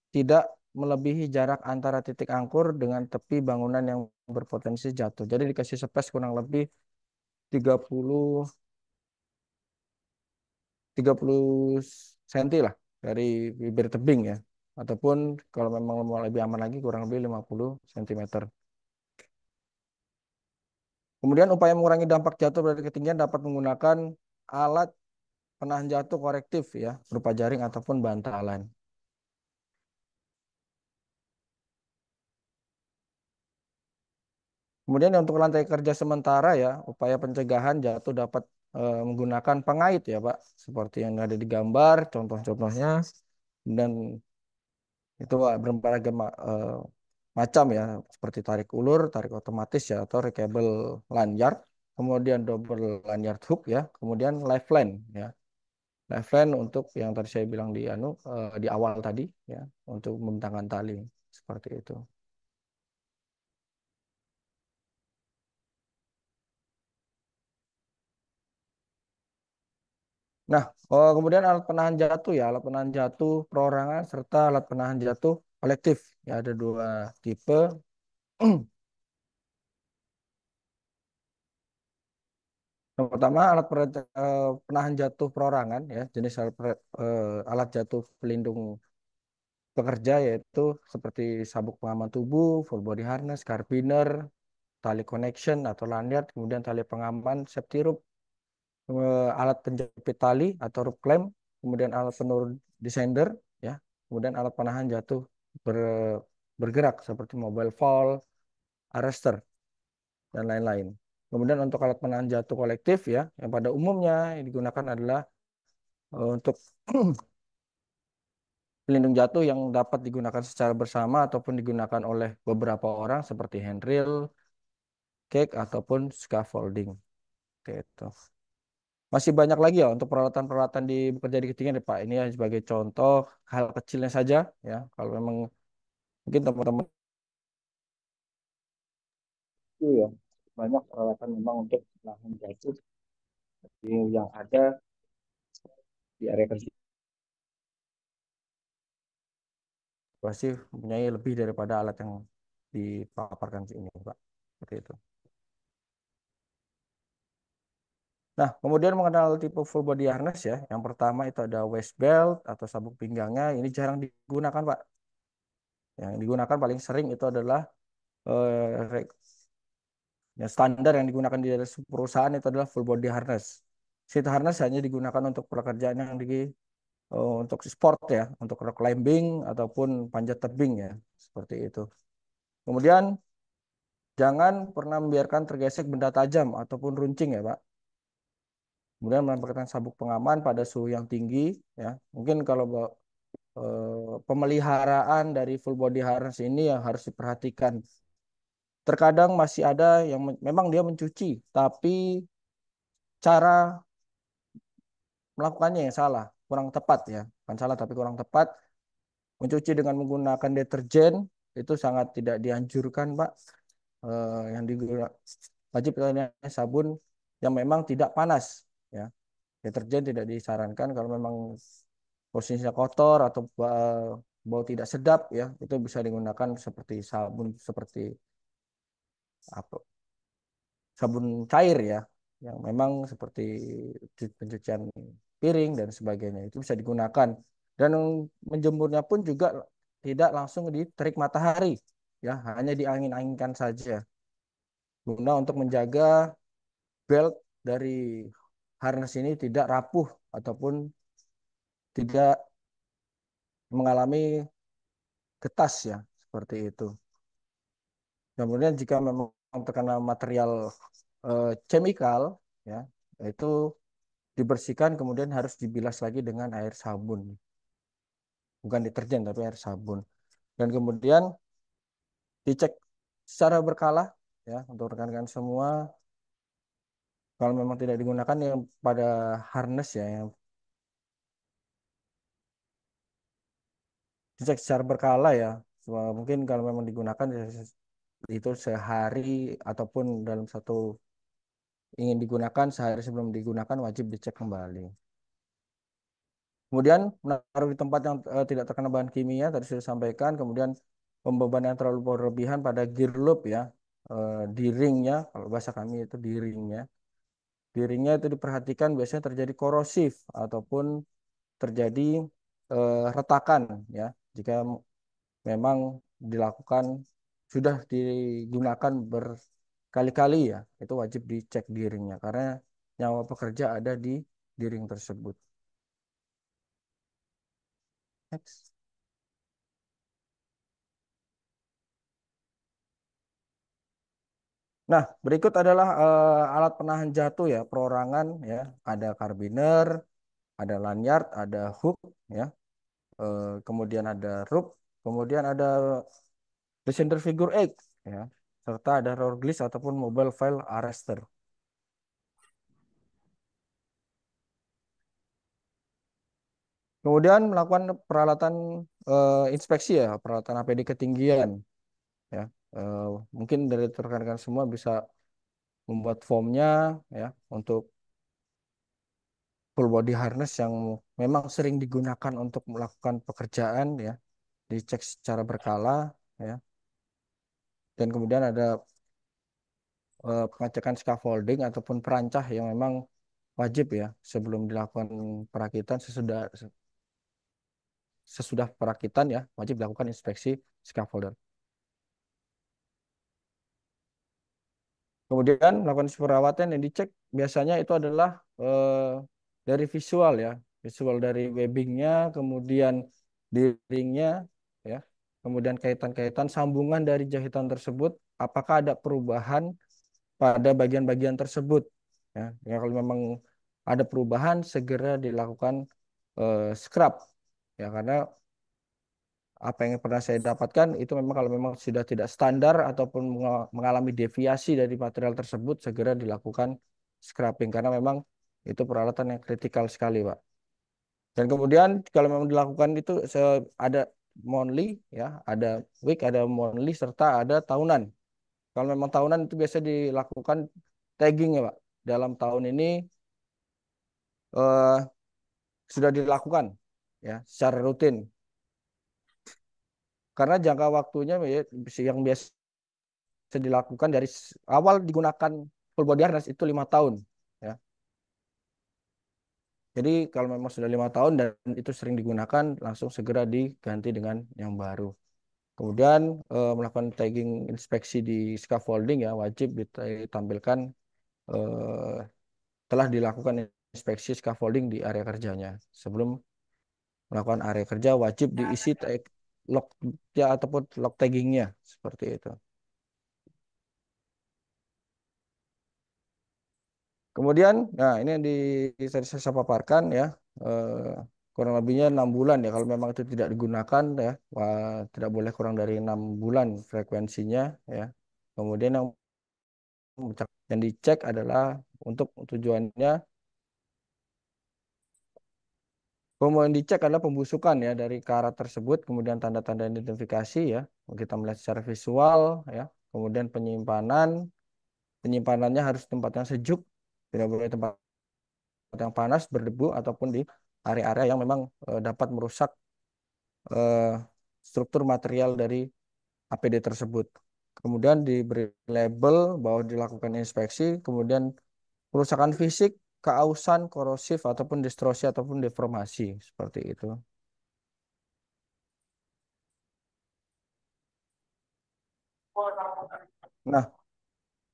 tidak melebihi jarak antara titik angkur dengan tepi bangunan yang berpotensi jatuh. Jadi dikasih space kurang lebih 30 cm lah dari bibir tebing ya. Ataupun kalau memang mau lebih aman lagi kurang lebih 50 cm. Kemudian upaya mengurangi dampak jatuh dari ketinggian dapat menggunakan alat penahan jatuh korektif ya, berupa jaring ataupun bantalan. Kemudian untuk lantai kerja sementara ya, upaya pencegahan jatuh dapat menggunakan pengait ya Pak, seperti yang ada di gambar, contoh-contohnya. Dan itu berbagai macam ya, seperti tarik ulur, tarik otomatis ya, atau rekabel lanyard, kemudian double lanyard hook ya, kemudian lifeline ya. Lifeline untuk yang tadi saya bilang di awal tadi ya, untuk membentangkan tali seperti itu. Nah, kemudian alat penahan jatuh ya, alat penahan jatuh perorangan serta alat penahan jatuh kolektif. Ya, ada dua tipe. Yang pertama alat penahan jatuh perorangan ya, jenis alat jatuh pelindung pekerja yaitu seperti sabuk pengaman tubuh, full body harness, carabiner, tali connection atau lanyard, kemudian tali pengaman, safety rope, alat penjepit tali atau rope clamp, kemudian alat penurun descender ya, kemudian alat penahan jatuh bergerak seperti mobile fall, arrestor dan lain-lain. Kemudian untuk alat penahan jatuh kolektif ya, yang pada umumnya yang digunakan adalah untuk pelindung jatuh yang dapat digunakan secara bersama ataupun digunakan oleh beberapa orang seperti handrail, cake ataupun scaffolding. Gitu. Masih banyak lagi ya untuk peralatan-peralatan di bekerja di ketinggian ya Pak. Ini ya sebagai contoh hal kecilnya saja ya. Kalau memang mungkin teman-teman itu ya banyak peralatan memang untuk lahan jatuh yang ada di area kerja. Pasti mempunyai lebih daripada alat yang dipaparkan ini Pak. Seperti itu. Nah, kemudian mengenal tipe full body harness ya. Yang pertama itu ada waist belt atau sabuk pinggangnya. Ini jarang digunakan, Pak. Yang digunakan paling sering itu adalah yang standar yang digunakan di perusahaan itu adalah full body harness. Seat harness hanya digunakan untuk pekerjaan yang untuk sport ya, untuk rock climbing ataupun panjat tebing ya, seperti itu. Kemudian jangan pernah membiarkan tergesek benda tajam ataupun runcing ya, Pak. Kemudian menempatkan sabuk pengaman pada suhu yang tinggi ya. Mungkin kalau pemeliharaan dari full body harness ini yang harus diperhatikan. Terkadang masih ada yang memang dia mencuci, tapi cara melakukannya yang salah, kurang tepat ya. Bukan salah tapi kurang tepat. Mencuci dengan menggunakan deterjen itu sangat tidak dianjurkan, Pak. Yang digunakan wajib sabun yang memang tidak panas ya. Deterjen tidak disarankan kalau memang posisinya kotor atau bau tidak sedap ya, itu bisa digunakan seperti sabun seperti apa sabun cair ya, yang memang seperti pencucian piring dan sebagainya itu bisa digunakan. Dan menjemurnya pun juga tidak langsung di terik matahari, ya, hanya diangin-anginkan saja, guna untuk menjaga belt dari harness ini tidak rapuh ataupun tidak mengalami getas ya, seperti itu. Kemudian jika memang terkena material chemical ya, itu dibersihkan kemudian harus dibilas lagi dengan air sabun. Bukan deterjen tapi air sabun. Dan kemudian dicek secara berkala ya untuk rekan-rekan semua. Kalau memang tidak digunakan yang pada harness ya, yang dicek secara berkala ya. Mungkin kalau memang digunakan itu sehari ataupun dalam satu ingin digunakan sehari sebelum digunakan wajib dicek kembali. Kemudian menaruh di tempat yang tidak terkena bahan kimia tadi sudah disampaikan. Kemudian pembebanan yang terlalu berlebihan pada gear loop ya, di ringnya, kalau bahasa kami itu di ringnya. Di ringnya itu diperhatikan biasanya terjadi korosif ataupun terjadi retakan ya. Jika memang dilakukan sudah digunakan berkali-kali ya, itu wajib dicek di ringnya karena nyawa pekerja ada di ring tersebut. Next. Nah, berikut adalah alat penahan jatuh ya, perorangan ya. Ada karbiner, ada lanyard, ada hook ya. Kemudian ada rope, kemudian ada descender figure 8 ya. Serta ada roller gliss ataupun mobile file arrester. Kemudian melakukan peralatan inspeksi ya, peralatan APD ketinggian ya. Mungkin dari rekan-rekan semua bisa membuat formnya ya untuk full body harness yang memang sering digunakan untuk melakukan pekerjaan ya, dicek secara berkala ya. Dan kemudian ada pengecekan scaffolding ataupun perancah yang memang wajib ya sebelum dilakukan perakitan, sesudah perakitan ya wajib dilakukan inspeksi scaffolder. Kemudian melakukan perawatan yang dicek biasanya itu adalah dari visual ya, visual dari webbingnya, kemudian di ringnya ya, kemudian kaitan-kaitan sambungan dari jahitan tersebut, apakah ada perubahan pada bagian-bagian tersebut ya. Ya, kalau memang ada perubahan segera dilakukan scrub ya, karena apa yang pernah saya dapatkan itu memang kalau memang sudah tidak standar ataupun mengalami deviasi dari material tersebut segera dilakukan scrapping karena memang itu peralatan yang kritikal sekali, Pak. Dan kemudian kalau memang dilakukan itu ada monthly ya, ada week, ada monthly serta ada tahunan. Kalau memang tahunan itu biasa dilakukan tagging ya, Pak. Dalam tahun ini eh, sudah dilakukan ya secara rutin. Karena jangka waktunya ya, yang biasa dilakukan dari awal digunakan full body harness itu 5 tahun ya. Jadi kalau memang sudah 5 tahun dan itu sering digunakan langsung segera diganti dengan yang baru. Kemudian melakukan tagging inspeksi di scaffolding ya wajib ditampilkan telah dilakukan inspeksi scaffolding di area kerjanya. Sebelum melakukan area kerja wajib diisi log ya ataupun log taggingnya seperti itu. Kemudian, nah ini yang tadi saya paparkan ya, kurang lebihnya 6 bulan ya. Kalau memang itu tidak digunakan ya, tidak boleh kurang dari 6 bulan frekuensinya ya. Kemudian yang dicek adalah untuk tujuannya, kemudian dicek adalah pembusukan ya dari karat tersebut, kemudian tanda-tanda identifikasi ya. Kita melihat secara visual ya. Kemudian penyimpanannya harus tempat yang sejuk, tidak boleh tempat yang panas, berdebu, ataupun di area-area yang memang dapat merusak struktur material dari APD tersebut. kemudian diberi label bahwa dilakukan inspeksi, kemudian kerusakan fisik, keausan, korosif, ataupun distorsi, ataupun deformasi, seperti itu. Nah,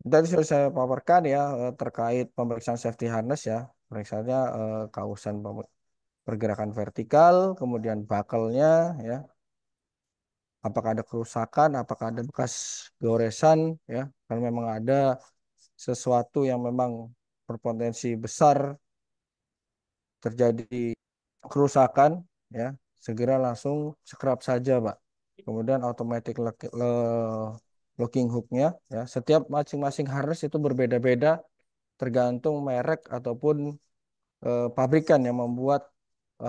tadi sudah saya paparkan ya terkait pemeriksaan safety harness ya. Pemeriksaannya kausan pergerakan vertikal, kemudian buckle-nya ya. Apakah ada kerusakan, apakah ada bekas goresan ya. Kalau memang ada sesuatu yang memang berpotensi besar terjadi kerusakan ya, segera langsung scrap saja, Pak. Kemudian automatic locking hooknya ya. Setiap masing-masing harness itu berbeda-beda tergantung merek ataupun pabrikan yang membuat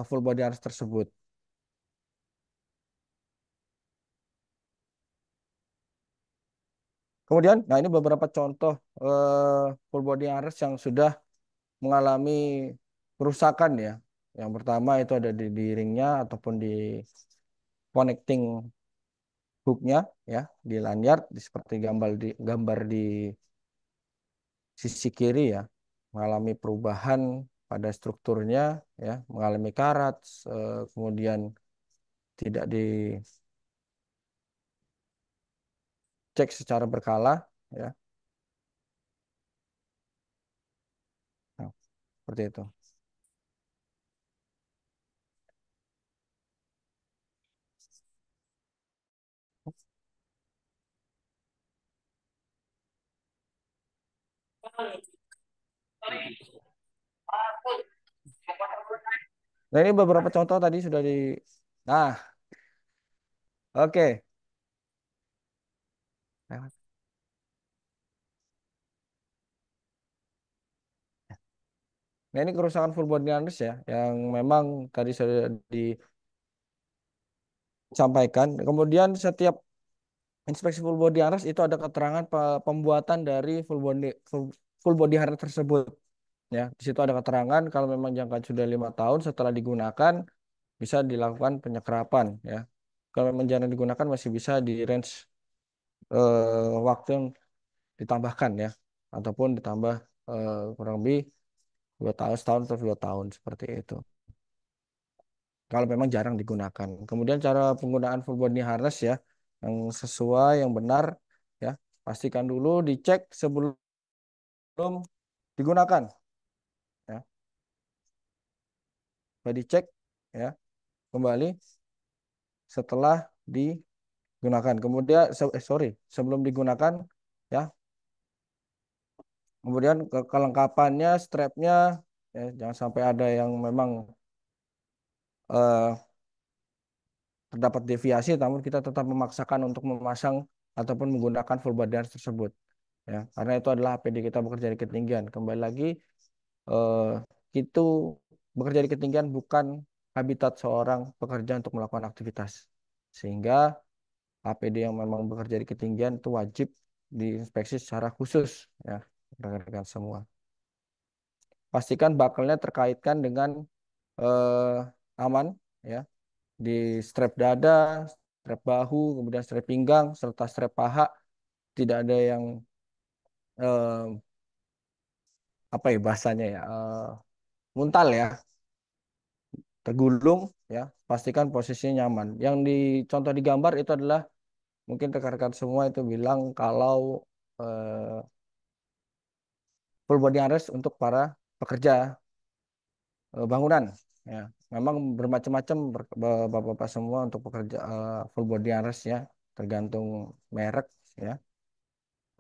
full body harness tersebut. Kemudian, nah ini beberapa contoh full body harness yang sudah mengalami kerusakan ya. Yang pertama itu ada di ringnya ataupun di connecting hooknya ya, di lanyard seperti gambar di sisi kiri ya, mengalami perubahan pada strukturnya ya, mengalami karat, kemudian tidak dicek secara berkala ya. Nah, seperti itu. Nah, ini beberapa contoh tadi sudah di. Nah, oke. Nah, ini kerusakan full body harness ya, yang memang tadi sudah disampaikan. Kemudian setiap inspeksi full body harness itu ada keterangan pembuatan dari full body harness tersebut. Ya, di situ ada keterangan kalau memang jangka sudah 5 tahun setelah digunakan bisa dilakukan penyekrapan. Ya, kalau memang jarang digunakan masih bisa di range waktu yang ditambahkan ya, ataupun ditambah kurang lebih 2 tahun, setahun atau 2 tahun seperti itu. Kalau memang jarang digunakan. Kemudian cara penggunaan full body harness ya, yang sesuai, yang benar ya, pastikan dulu dicek sebelum digunakan. Ya, dicek ya kembali setelah digunakan. Kemudian sebelum digunakan ya. Kemudian kelengkapannya, strapnya ya, jangan sampai ada yang memang terdapat deviasi, namun kita tetap memaksakan untuk memasang ataupun menggunakan full body harness tersebut. Ya, karena itu adalah APD kita bekerja di ketinggian. Kembali lagi, itu bekerja di ketinggian bukan habitat seorang pekerja untuk melakukan aktivitas. Sehingga APD yang memang bekerja di ketinggian itu wajib diinspeksi secara khusus ya, rekan-rekan semua. Pastikan buckle-nya terkaitkan dengan aman ya, di strap dada, strap bahu, kemudian strap pinggang serta strap paha tidak ada yang apa ya bahasanya ya, muntal ya, tergulung ya, pastikan posisinya nyaman. Yang dicontoh di gambar itu adalah mungkin rekan-rekan semua itu bilang kalau full body harness untuk para pekerja bangunan ya. Memang bermacam-macam bapak-bapak semua untuk pekerja full body harness ya, tergantung merek ya.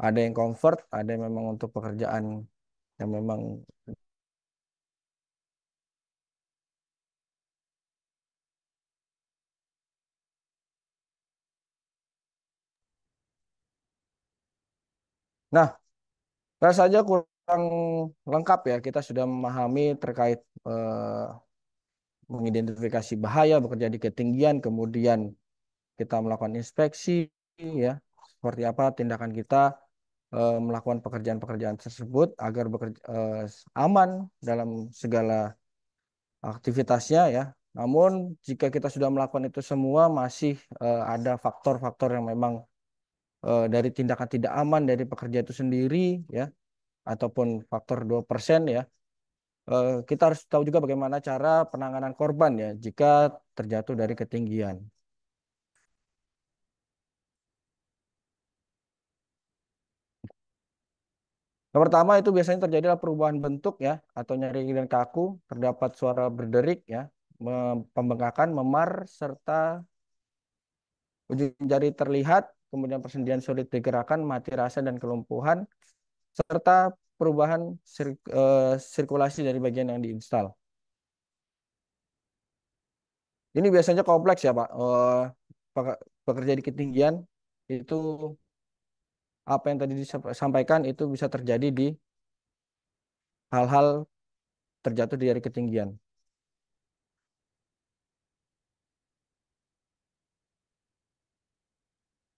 Ada yang comfort, ada yang memang untuk pekerjaan yang memang nah, saja kurang lengkap ya. Kita sudah memahami terkait mengidentifikasi bahaya bekerja di ketinggian, kemudian kita melakukan inspeksi ya. Seperti apa tindakan kita melakukan pekerjaan-pekerjaan tersebut agar bekerja aman dalam segala aktivitasnya ya. Namun jika kita sudah melakukan itu semua masih ada faktor-faktor yang memang dari tindakan tidak aman dari pekerja itu sendiri ya, ataupun faktor 2% ya. Kita harus tahu juga bagaimana cara penanganan korban ya jika terjatuh dari ketinggian. Yang pertama itu biasanya terjadi perubahan bentuk ya atau nyeri dan kaku, terdapat suara berderik ya, pembengkakan, memar serta ujung jari terlihat, kemudian persendian sulit digerakkan, mati rasa dan kelumpuhan serta perubahan sirkulasi dari bagian yang diinstal. Ini biasanya kompleks ya Pak. Pekerja di ketinggian itu apa yang tadi disampaikan itu bisa terjadi di hal-hal terjatuh dari ketinggian.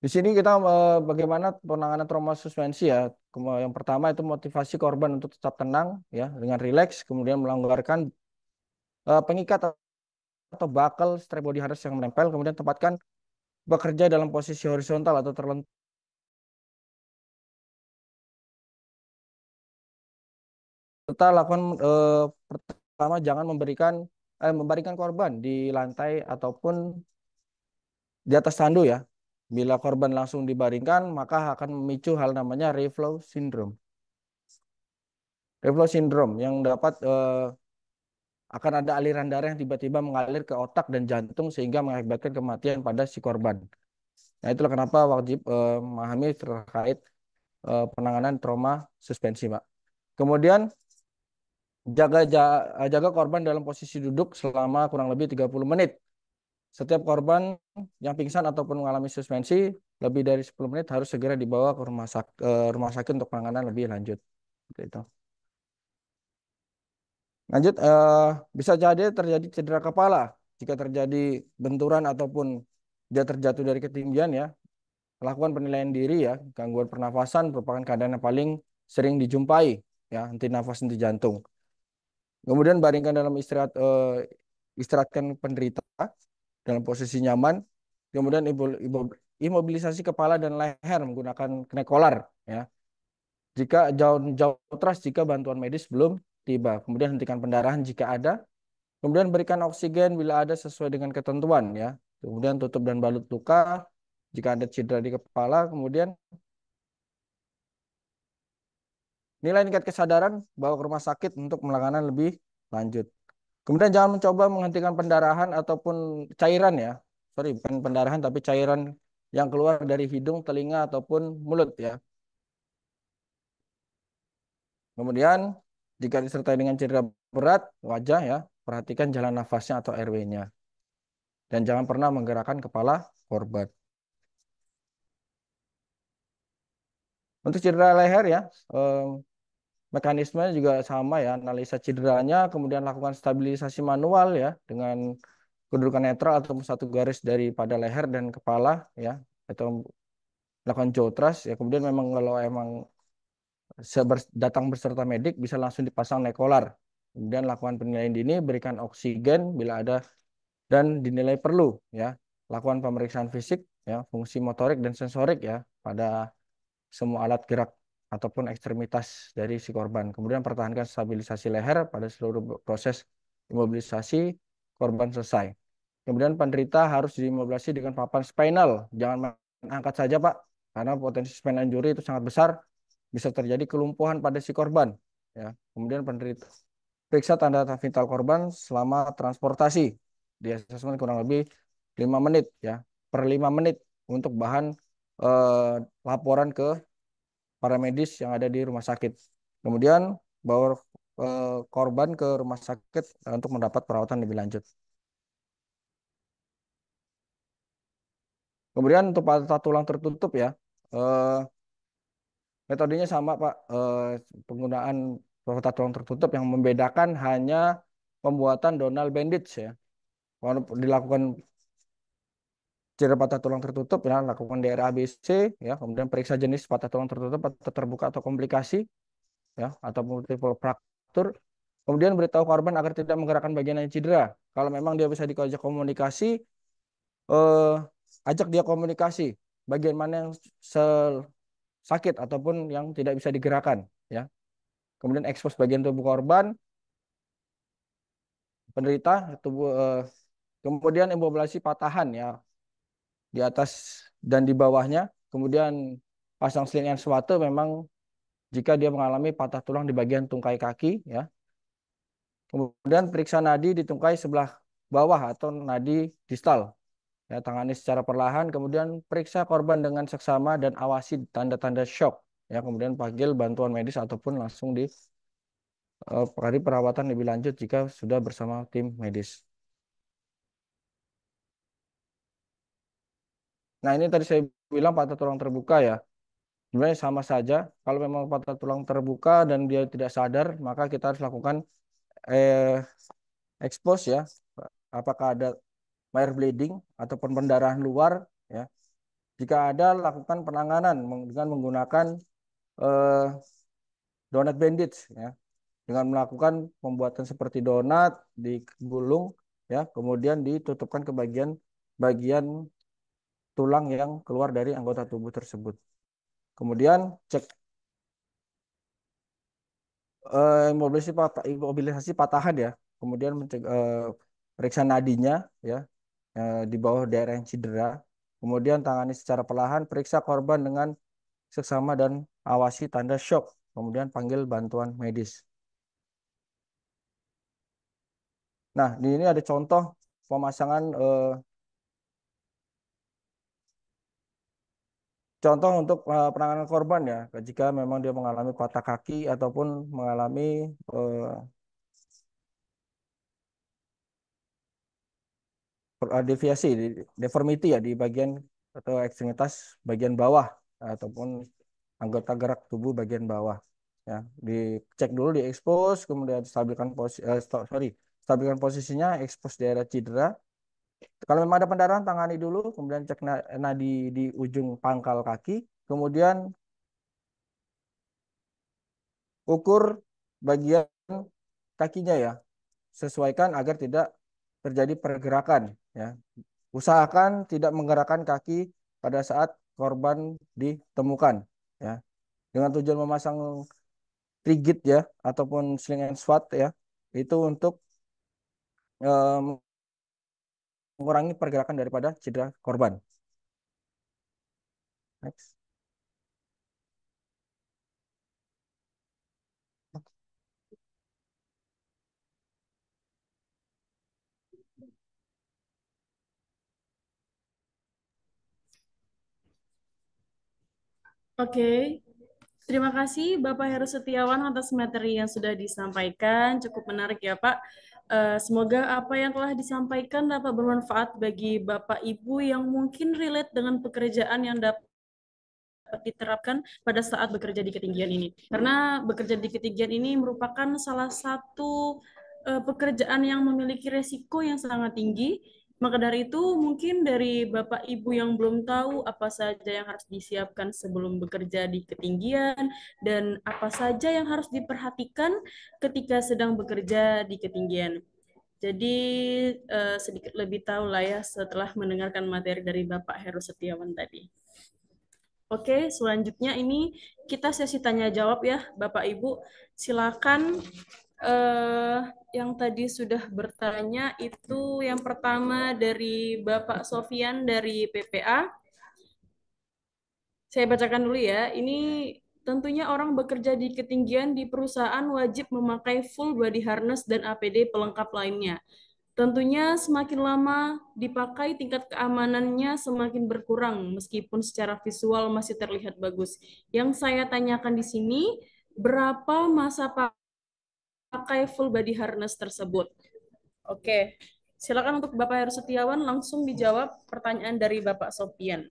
Di sini kita bagaimana penanganan trauma suspensi ya. Yang pertama itu motivasi korban untuk tetap tenang ya dengan rileks, kemudian melonggarkan pengikat atau buckle strap body harness yang menempel, kemudian tempatkan bekerja dalam posisi horizontal atau terlentang. Serta lakukan pertama jangan membaringkan korban di lantai ataupun di atas tandu ya. Bila korban langsung dibaringkan, maka akan memicu hal namanya reflow syndrome. Reflow syndrome yang dapat akan ada aliran darah yang tiba-tiba mengalir ke otak dan jantung sehingga mengakibatkan kematian pada si korban. Nah, itulah kenapa wajib memahami terkait penanganan trauma suspensi, Pak. Kemudian jaga korban dalam posisi duduk selama kurang lebih 30 menit. Setiap korban yang pingsan ataupun mengalami suspensi lebih dari 10 menit harus segera dibawa ke rumah sakit untuk penanganan lebih lanjut. Gitu. Lanjut, bisa jadi terjadi cedera kepala jika terjadi benturan ataupun dia terjatuh dari ketinggian ya. Lakukan penilaian diri ya. Gangguan pernafasan merupakan keadaan yang paling sering dijumpai ya, henti nafas, henti jantung. Kemudian baringkan dalam istirahatkan penderita dalam posisi nyaman. Kemudian imobilisasi kepala dan leher menggunakan knek kolar ya. Jika jauh trust jika bantuan medis belum tiba. Kemudian hentikan pendarahan jika ada. Kemudian berikan oksigen bila ada sesuai dengan ketentuan ya. Kemudian tutup dan balut luka jika ada cedera di kepala. Kemudian nilai tingkat kesadaran bawa ke rumah sakit untuk penanganan lebih lanjut. Kemudian jangan mencoba menghentikan pendarahan ataupun cairan ya. Sorry, bukan pendarahan tapi cairan yang keluar dari hidung, telinga ataupun mulut ya. Kemudian jika disertai dengan cedera berat wajah ya, perhatikan jalan nafasnya atau airway-nya. Dan jangan pernah menggerakkan kepala korban. Untuk cedera leher ya, mekanismenya juga sama ya, analisa cederanya, kemudian lakukan stabilisasi manual ya dengan kedudukan netral atau satu garis daripada leher dan kepala ya, atau lakukan jaw thrust ya. Kemudian memang kalau emang datang berserta medik bisa langsung dipasang neck collar. Kemudian lakukan penilaian dini, berikan oksigen bila ada dan dinilai perlu ya. Lakukan pemeriksaan fisik ya, fungsi motorik dan sensorik ya pada semua alat gerak ataupun ekstremitas dari si korban. Kemudian pertahankan stabilisasi leher pada seluruh proses imobilisasi korban selesai. Kemudian penderita harus diimobilisasi dengan papan spinal. Jangan angkat saja Pak, karena potensi spinal injury itu sangat besar. Bisa terjadi kelumpuhan pada si korban. Ya. Kemudian penderita periksa tanda vital korban selama transportasi. Di asesmen kurang lebih 5 menit ya, per 5 menit untuk bahan laporan ke para medis yang ada di rumah sakit. Kemudian bawa korban ke rumah sakit untuk mendapat perawatan lebih lanjut. Kemudian untuk patah tulang tertutup ya, metodenya sama Pak. Penggunaan patah tulang tertutup yang membedakan hanya pembuatan donal bandage ya. Kalau dilakukan cedera patah tulang tertutup ya, lakukan DRABC ya, kemudian periksa jenis patah tulang tertutup atau terbuka atau komplikasi ya, atau multiple fracture. Kemudian beritahu korban agar tidak menggerakkan bagian yang cedera. Kalau memang dia bisa diajak komunikasi, ajak dia komunikasi bagian mana yang sakit ataupun yang tidak bisa digerakkan, ya. Kemudian expose bagian tubuh korban, penderita kemudian imobilisasi patahan, ya, di atas dan di bawahnya. Kemudian pasang sling and swate memang jika dia mengalami patah tulang di bagian tungkai kaki, ya. Kemudian periksa nadi di tungkai sebelah bawah atau nadi distal. Ya, tangani secara perlahan, kemudian periksa korban dengan seksama dan awasi tanda-tanda shock. Ya, kemudian panggil bantuan medis ataupun langsung di perawatan lebih lanjut jika sudah bersama tim medis. Nah, ini tadi saya bilang patah tulang terbuka, ya. Sebenarnya sama saja. Kalau memang patah tulang terbuka dan dia tidak sadar, maka kita harus lakukan expose, ya. Apakah ada wire bleeding ataupun pendarahan luar, ya. Jika ada, lakukan penanganan dengan menggunakan donat bandage, ya, dengan melakukan pembuatan seperti donat digulung, ya, kemudian ditutupkan ke bagian tulang yang keluar dari anggota tubuh tersebut. Kemudian cek imobilisasi patahan, ya, kemudian periksa nadinya, ya, di bawah daerah yang cedera. Kemudian tangani secara perlahan, periksa korban dengan seksama dan awasi tanda shock. Kemudian panggil bantuan medis. Nah, di ini ada contoh pemasangan contoh untuk penanganan korban, ya. Jika memang dia mengalami patah kaki ataupun mengalami deviasi, deformity, ya, di bagian atau ekstremitas bagian bawah ataupun anggota gerak tubuh bagian bawah, ya. Dicek dulu, diekspos, kemudian stabilkan posisinya, ekspos daerah cedera. Kalau memang ada pendarahan, tangani dulu, kemudian cek nadi di ujung pangkal kaki, kemudian ukur bagian kakinya, ya. Sesuaikan agar tidak terjadi pergerakan, ya. Usahakan tidak menggerakkan kaki pada saat korban ditemukan, ya. Dengan tujuan memasang rigid, ya, ataupun sling and swat, ya, itu untuk mengurangi pergerakan daripada cedera korban. Next. Oke, terima kasih Bapak Heru Setiawan atas materi yang sudah disampaikan. Cukup menarik, ya, Pak. Semoga apa yang telah disampaikan dapat bermanfaat bagi Bapak Ibu yang mungkin relate dengan pekerjaan yang dapat diterapkan pada saat bekerja di ketinggian ini. Karena bekerja di ketinggian ini merupakan salah satu pekerjaan yang memiliki resiko yang sangat tinggi. Maka dari itu, mungkin dari Bapak Ibu yang belum tahu apa saja yang harus disiapkan sebelum bekerja di ketinggian dan apa saja yang harus diperhatikan ketika sedang bekerja di ketinggian. Jadi sedikit lebih tahu lah, ya, setelah mendengarkan materi dari Bapak Heru Setiawan tadi. Oke, selanjutnya ini kita sesi tanya jawab, ya, Bapak Ibu. Silakan yang tadi sudah bertanya itu yang pertama dari Bapak Sofian dari PPA. Saya bacakan dulu, ya. Ini tentunya orang bekerja di ketinggian di perusahaan wajib memakai full body harness dan APD pelengkap lainnya. Tentunya semakin lama dipakai, tingkat keamanannya semakin berkurang, meskipun secara visual masih terlihat bagus. Yang saya tanyakan di sini, berapa masa pakai full body harness tersebut? Oke, silakan untuk Bapak Heru Setiawan langsung dijawab pertanyaan dari Bapak Sofian.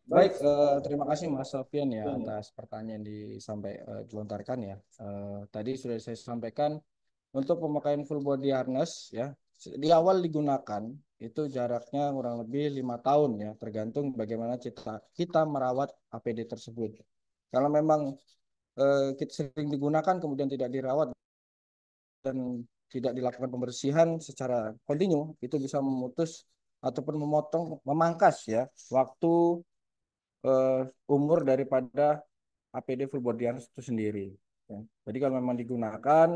Baik, terima kasih Mas Sofian, ya, atas pertanyaan dilontarkan, ya. Tadi sudah saya sampaikan untuk pemakaian full body harness, ya, di awal digunakan itu jaraknya kurang lebih 5 tahun, ya, tergantung bagaimana kita merawat APD tersebut. Kalau memang kita sering digunakan kemudian tidak dirawat dan tidak dilakukan pembersihan secara kontinu, itu bisa memutus ataupun memangkas, ya, waktu umur daripada APD full body harness itu sendiri. Ya. Jadi kalau memang digunakan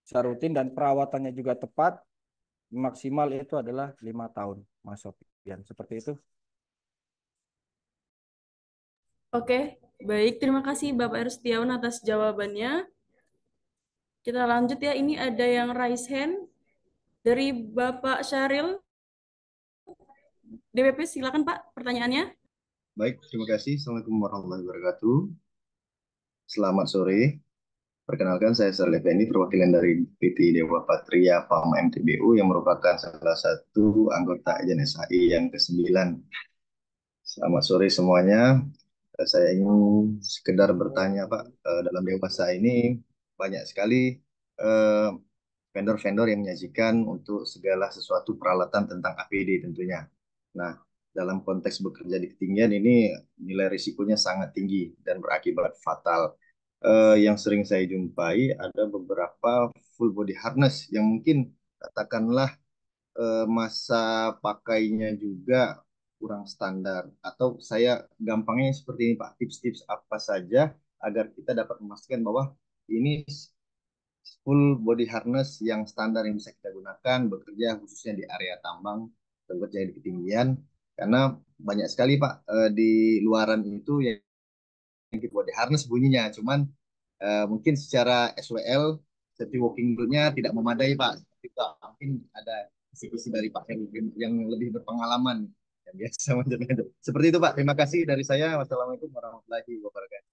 secara rutin dan perawatannya juga tepat, maksimal itu adalah 5 tahun, Mas Sofian. Seperti itu. Oke, baik. Terima kasih Bapak Heru Setiawan atas jawabannya. Kita lanjut ya. Ini ada yang raise hand dari Bapak Syahril. DWP, silakan Pak pertanyaannya. Baik, terima kasih. Assalamualaikum warahmatullahi wabarakatuh. Selamat sore. Perkenalkan, saya Syahril Effendi, perwakilan dari PT Dewa Patria PAM MTBU yang merupakan salah satu anggota Ajen SHI yang ke-9. Selamat sore semuanya. Saya ingin sekedar bertanya, Pak. Dalam Dewasa ini banyak sekali vendor-vendor yang menyajikan untuk segala sesuatu peralatan tentang APD tentunya. Nah, dalam konteks bekerja di ketinggian ini nilai risikonya sangat tinggi dan berakibat fatal. Yang sering saya jumpai ada beberapa full body harness yang mungkin katakanlah masa pakainya juga kurang standar. Atau saya gampangnya seperti ini Pak, tips-tips apa saja agar kita dapat memastikan bahwa ini full body harness yang standar yang bisa kita gunakan bekerja khususnya di area tambang, bekerja di ketinggian. Karena banyak sekali Pak di luaran itu yang kita body harness bunyinya, cuman mungkin secara SWL safety walking rule-nya tidak memadai Pak. Itu mungkin ada diskusi dari Pak Heru yang lebih berpengalaman yang biasa menjelaskan. Seperti itu Pak. Terima kasih dari saya. Wassalamualaikum warahmatullahi wabarakatuh.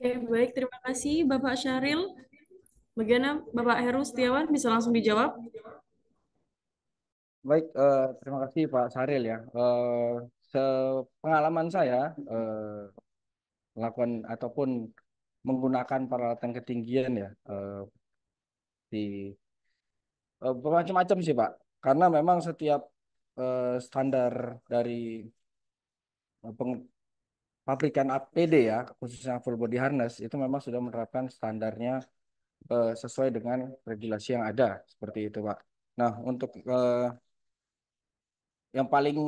Oke, baik. Terima kasih Bapak Syahril. Bagaimana Bapak Heru Setiawan, bisa langsung dijawab? Baik, terima kasih Pak Syahril ya. Sepengalaman saya melakukan ataupun menggunakan peralatan ketinggian ya di macam-macam sih Pak. Karena memang setiap standar dari pabrikan APD ya, khususnya full body harness itu memang sudah menerapkan standarnya sesuai dengan regulasi yang ada seperti itu Pak. Nah untuk yang paling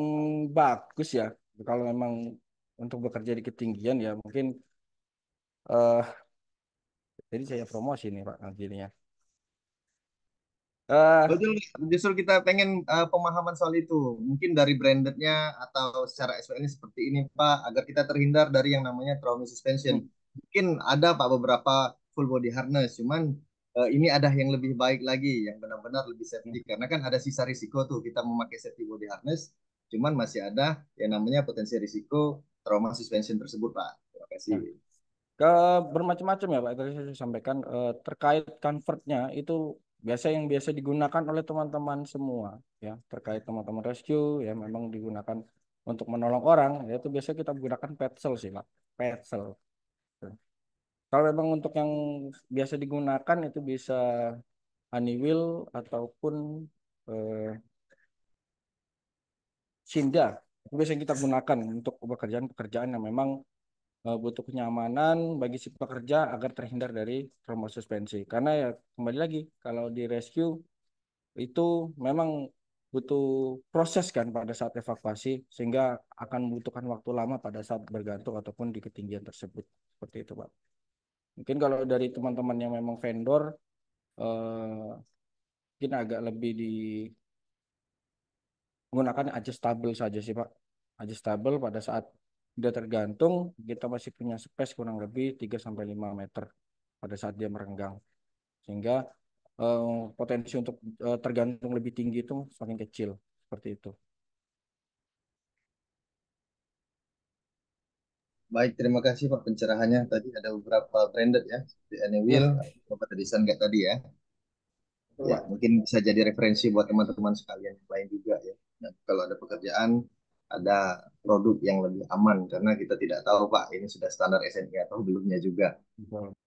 bagus ya kalau memang untuk bekerja di ketinggian ya mungkin jadi saya promosi nih Pak nantinya. Betul, justru kita pengen pemahaman soal itu. Mungkin dari brandednya atau secara SWL-nya seperti ini Pak, agar kita terhindar dari yang namanya trauma suspension. Mungkin ada Pak beberapa full body harness, cuman ini ada yang lebih baik lagi, yang benar-benar lebih safety. Karena kan ada sisa risiko tuh kita memakai safety body harness, cuman masih ada yang namanya potensi risiko trauma suspension tersebut Pak. Terima kasih. Bermacam-macam ya Pak, tadi saya sampaikan terkait comfortnya itu yang biasa digunakan oleh teman-teman semua ya, terkait teman-teman rescue ya memang digunakan untuk menolong orang ya, itu biasa kita menggunakan petzl sih Pak, petzl. Kalau memang untuk yang biasa digunakan itu bisa Honeywell ataupun Shinda, itu biasanya kita gunakan untuk pekerjaan-pekerjaan yang memang butuh kenyamanan bagi si pekerja agar terhindar dari trauma suspensi. Karena ya kembali lagi kalau di rescue itu memang butuh proses kan pada saat evakuasi sehingga akan membutuhkan waktu lama pada saat bergantung ataupun di ketinggian tersebut. Seperti itu Pak. Mungkin kalau dari teman-teman yang memang vendor mungkin agak lebih menggunakan adjustable saja sih Pak. Adjustable pada saat dia tergantung, kita masih punya space kurang lebih 3-5 meter pada saat dia merenggang. Sehingga potensi untuk tergantung lebih tinggi itu semakin kecil. Seperti itu. Baik, terima kasih Pak pencerahannya. Tadi ada beberapa branded ya, seperti Honeywell, Bapak tadi kayak tadi ya. Ya, mungkin bisa jadi referensi buat teman-teman sekalian yang lain juga ya. Nah, kalau ada pekerjaan, ada produk yang lebih aman karena kita tidak tahu Pak ini sudah standar SNI atau belumnya juga.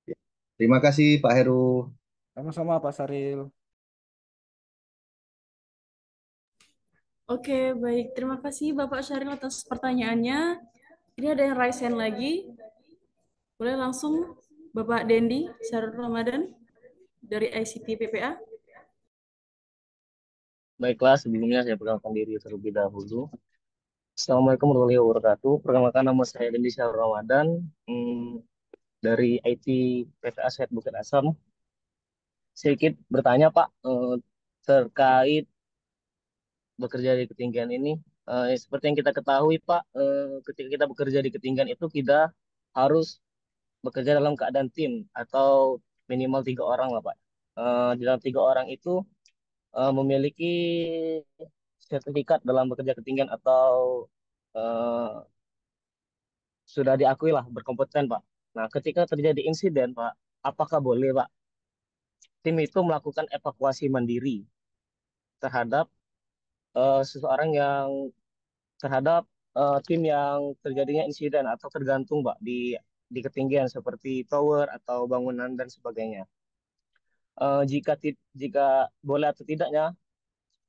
Ya. Terima kasih Pak Heru. Sama-sama Pak Syahril. Oke, baik. Terima kasih Bapak Syahril atas pertanyaannya. Ini ada yang raise hand lagi. Boleh langsung Bapak Dendi Syarul Ramadan dari ICT PPA. Baiklah, sebelumnya saya perkenalkan diri terlebih dahulu. Assalamualaikum warahmatullahi wabarakatuh. Perkenalkan nama saya Dendi Syahrul Ramadan dari IT PTA Set Bukit Asam. Sedikit bertanya Pak terkait bekerja di ketinggian ini. Seperti yang kita ketahui Pak, ketika kita bekerja di ketinggian itu kita harus bekerja dalam keadaan tim atau minimal 3 orang lah Pak. Di dalam 3 orang itu memiliki sertifikat dalam bekerja ketinggian atau eh, sudah diakui lah berkompeten Pak. Nah, ketika terjadi insiden Pak, apakah boleh Pak tim itu melakukan evakuasi mandiri terhadap seseorang yang terhadap tim yang terjadinya insiden atau tergantung Pak di ketinggian seperti tower atau bangunan dan sebagainya. Jika boleh atau tidaknya,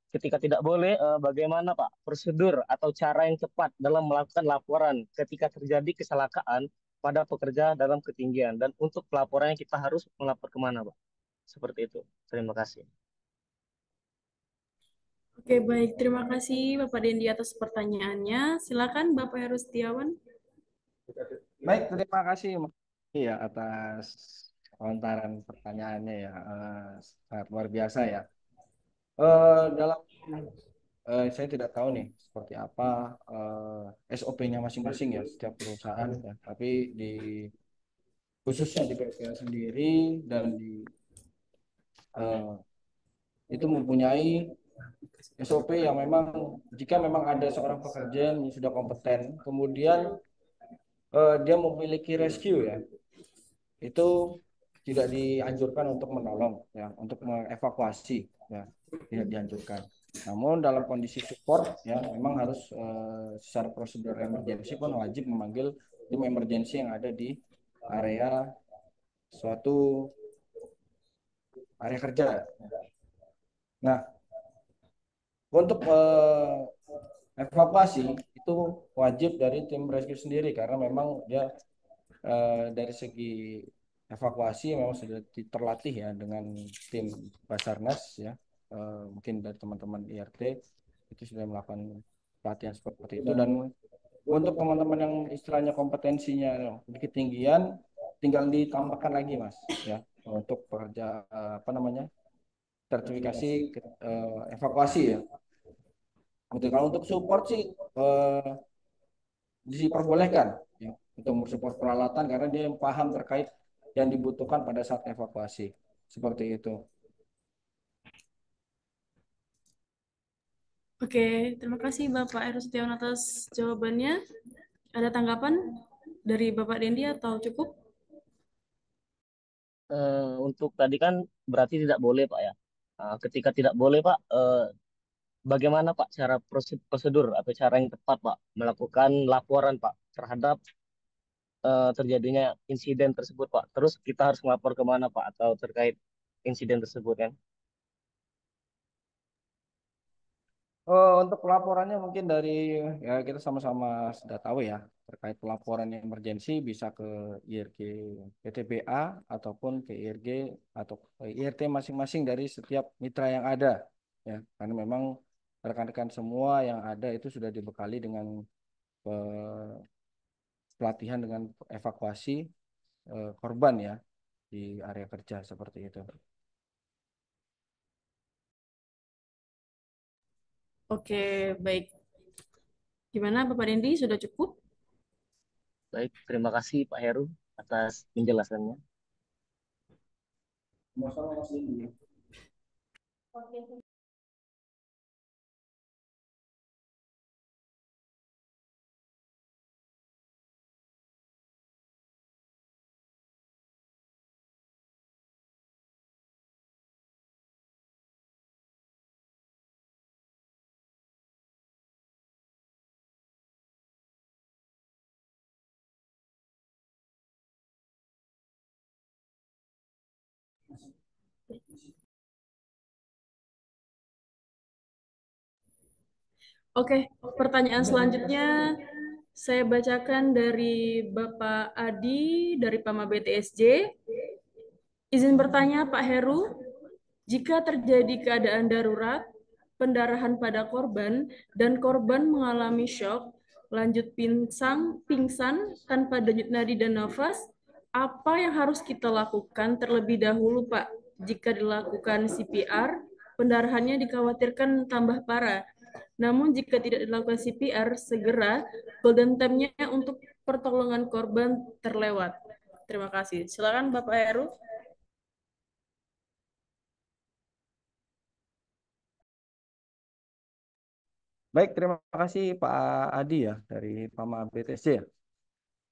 ketika tidak boleh, bagaimana Pak prosedur atau cara yang tepat dalam melakukan laporan ketika terjadi kecelakaan pada pekerja dalam ketinggian, dan untuk pelaporannya kita harus melapor kemana Pak? Seperti itu. Terima kasih. Oke, baik. Terima kasih Bapak Dendi atas pertanyaannya. Silakan Bapak Heru Setiawan. Baik, terima kasih ya atas lontaran pertanyaannya ya. Sangat luar biasa ya. Dalam saya tidak tahu nih seperti apa SOP-nya masing-masing ya setiap perusahaan ya. Tapi khususnya di PPA sendiri dan itu mempunyai SOP yang memang jika memang ada seorang pekerja yang sudah kompeten, kemudian dia memiliki rescue ya, itu tidak dianjurkan untuk menolong ya, untuk mengevakuasi ya, tidak dianjurkan. Namun dalam kondisi support ya memang harus secara prosedur emergency pun wajib memanggil tim emergency yang ada di area suatu area kerja. Nah, untuk evakuasi itu wajib dari tim rescue sendiri karena memang dia dari segi evakuasi memang sudah terlatih ya dengan tim Basarnas ya, mungkin dari teman-teman IRT itu sudah melakukan pelatihan seperti itu. Dan untuk teman-teman yang istilahnya kompetensinya di ketinggian tinggal ditambahkan lagi Mas ya untuk pekerja apa namanya sertifikasi evakuasi ya. Gitu. Kalau untuk support sih diperbolehkan ya, untuk support peralatan karena dia paham terkait yang dibutuhkan pada saat evakuasi seperti itu. Oke, terima kasih Bapak Heru Setiawan atas jawabannya. Ada tanggapan dari Bapak Dendi atau cukup? Untuk tadi kan berarti tidak boleh Pak ya. Ketika tidak boleh Pak, bagaimana Pak cara prosedur atau cara yang tepat Pak melakukan laporan Pak terhadap terjadinya insiden tersebut Pak? Terus kita harus melapor kemana Pak atau terkait insiden tersebut kan? Untuk pelaporannya mungkin dari ya kita sama-sama sudah tahu ya terkait pelaporan emergensi bisa ke IRG PTBA ataupun ke IRG atau ke IRT masing-masing dari setiap mitra yang ada ya karena memang rekan-rekan semua yang ada itu sudah dibekali dengan pelatihan dengan evakuasi korban ya di area kerja seperti itu. Oke, baik. Gimana Bapak Dendi, sudah cukup? Baik, terima kasih Pak Heru atas penjelasannya. Masalah Mas Dendi. Oke. Oke, pertanyaan selanjutnya saya bacakan dari Bapak Adi dari Pama BTSJ. Izin bertanya Pak Heru, jika terjadi keadaan darurat, pendarahan pada korban, dan korban mengalami shock, lanjut pingsan tanpa denyut nadi dan nafas, apa yang harus kita lakukan terlebih dahulu, Pak? Jika dilakukan CPR, pendarahannya dikhawatirkan tambah parah. Namun jika tidak dilakukan CPR, segera golden time-nya untuk pertolongan korban terlewat. Terima kasih. Silakan Bapak Heru. Baik, terima kasih Pak Adi ya dari PAMA BTC ya.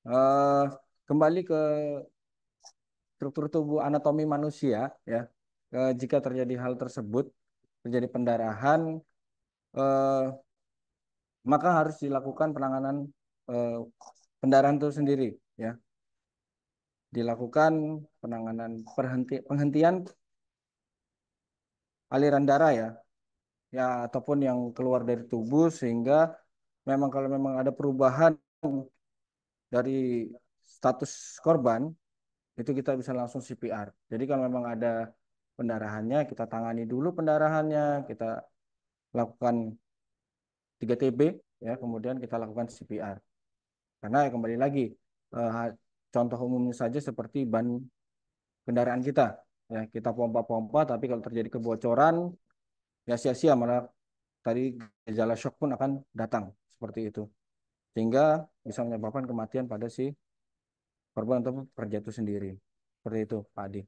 Eh, Kembali ke struktur tubuh anatomi manusia ya. Jika terjadi hal tersebut, terjadi pendarahan, eh, maka harus dilakukan penanganan eh, pendarahan itu sendiri ya. Dilakukan penanganan penghentian aliran darah ya, ya ataupun yang keluar dari tubuh sehingga memang kalau memang ada perubahan dari status korban itu kita bisa langsung CPR. Jadi kalau memang ada pendarahannya kita tangani dulu pendarahannya, kita lakukan 3TB ya, kemudian kita lakukan CPR. Karena ya kembali lagi contoh umumnya saja seperti ban kendaraan kita ya, kita pompa-pompa tapi kalau terjadi kebocoran ya sia-sia, malah tadi gejala shock pun akan datang seperti itu. Sehingga bisa menyebabkan kematian pada si korban atau pekerja itu sendiri. Seperti itu, Pak Adi.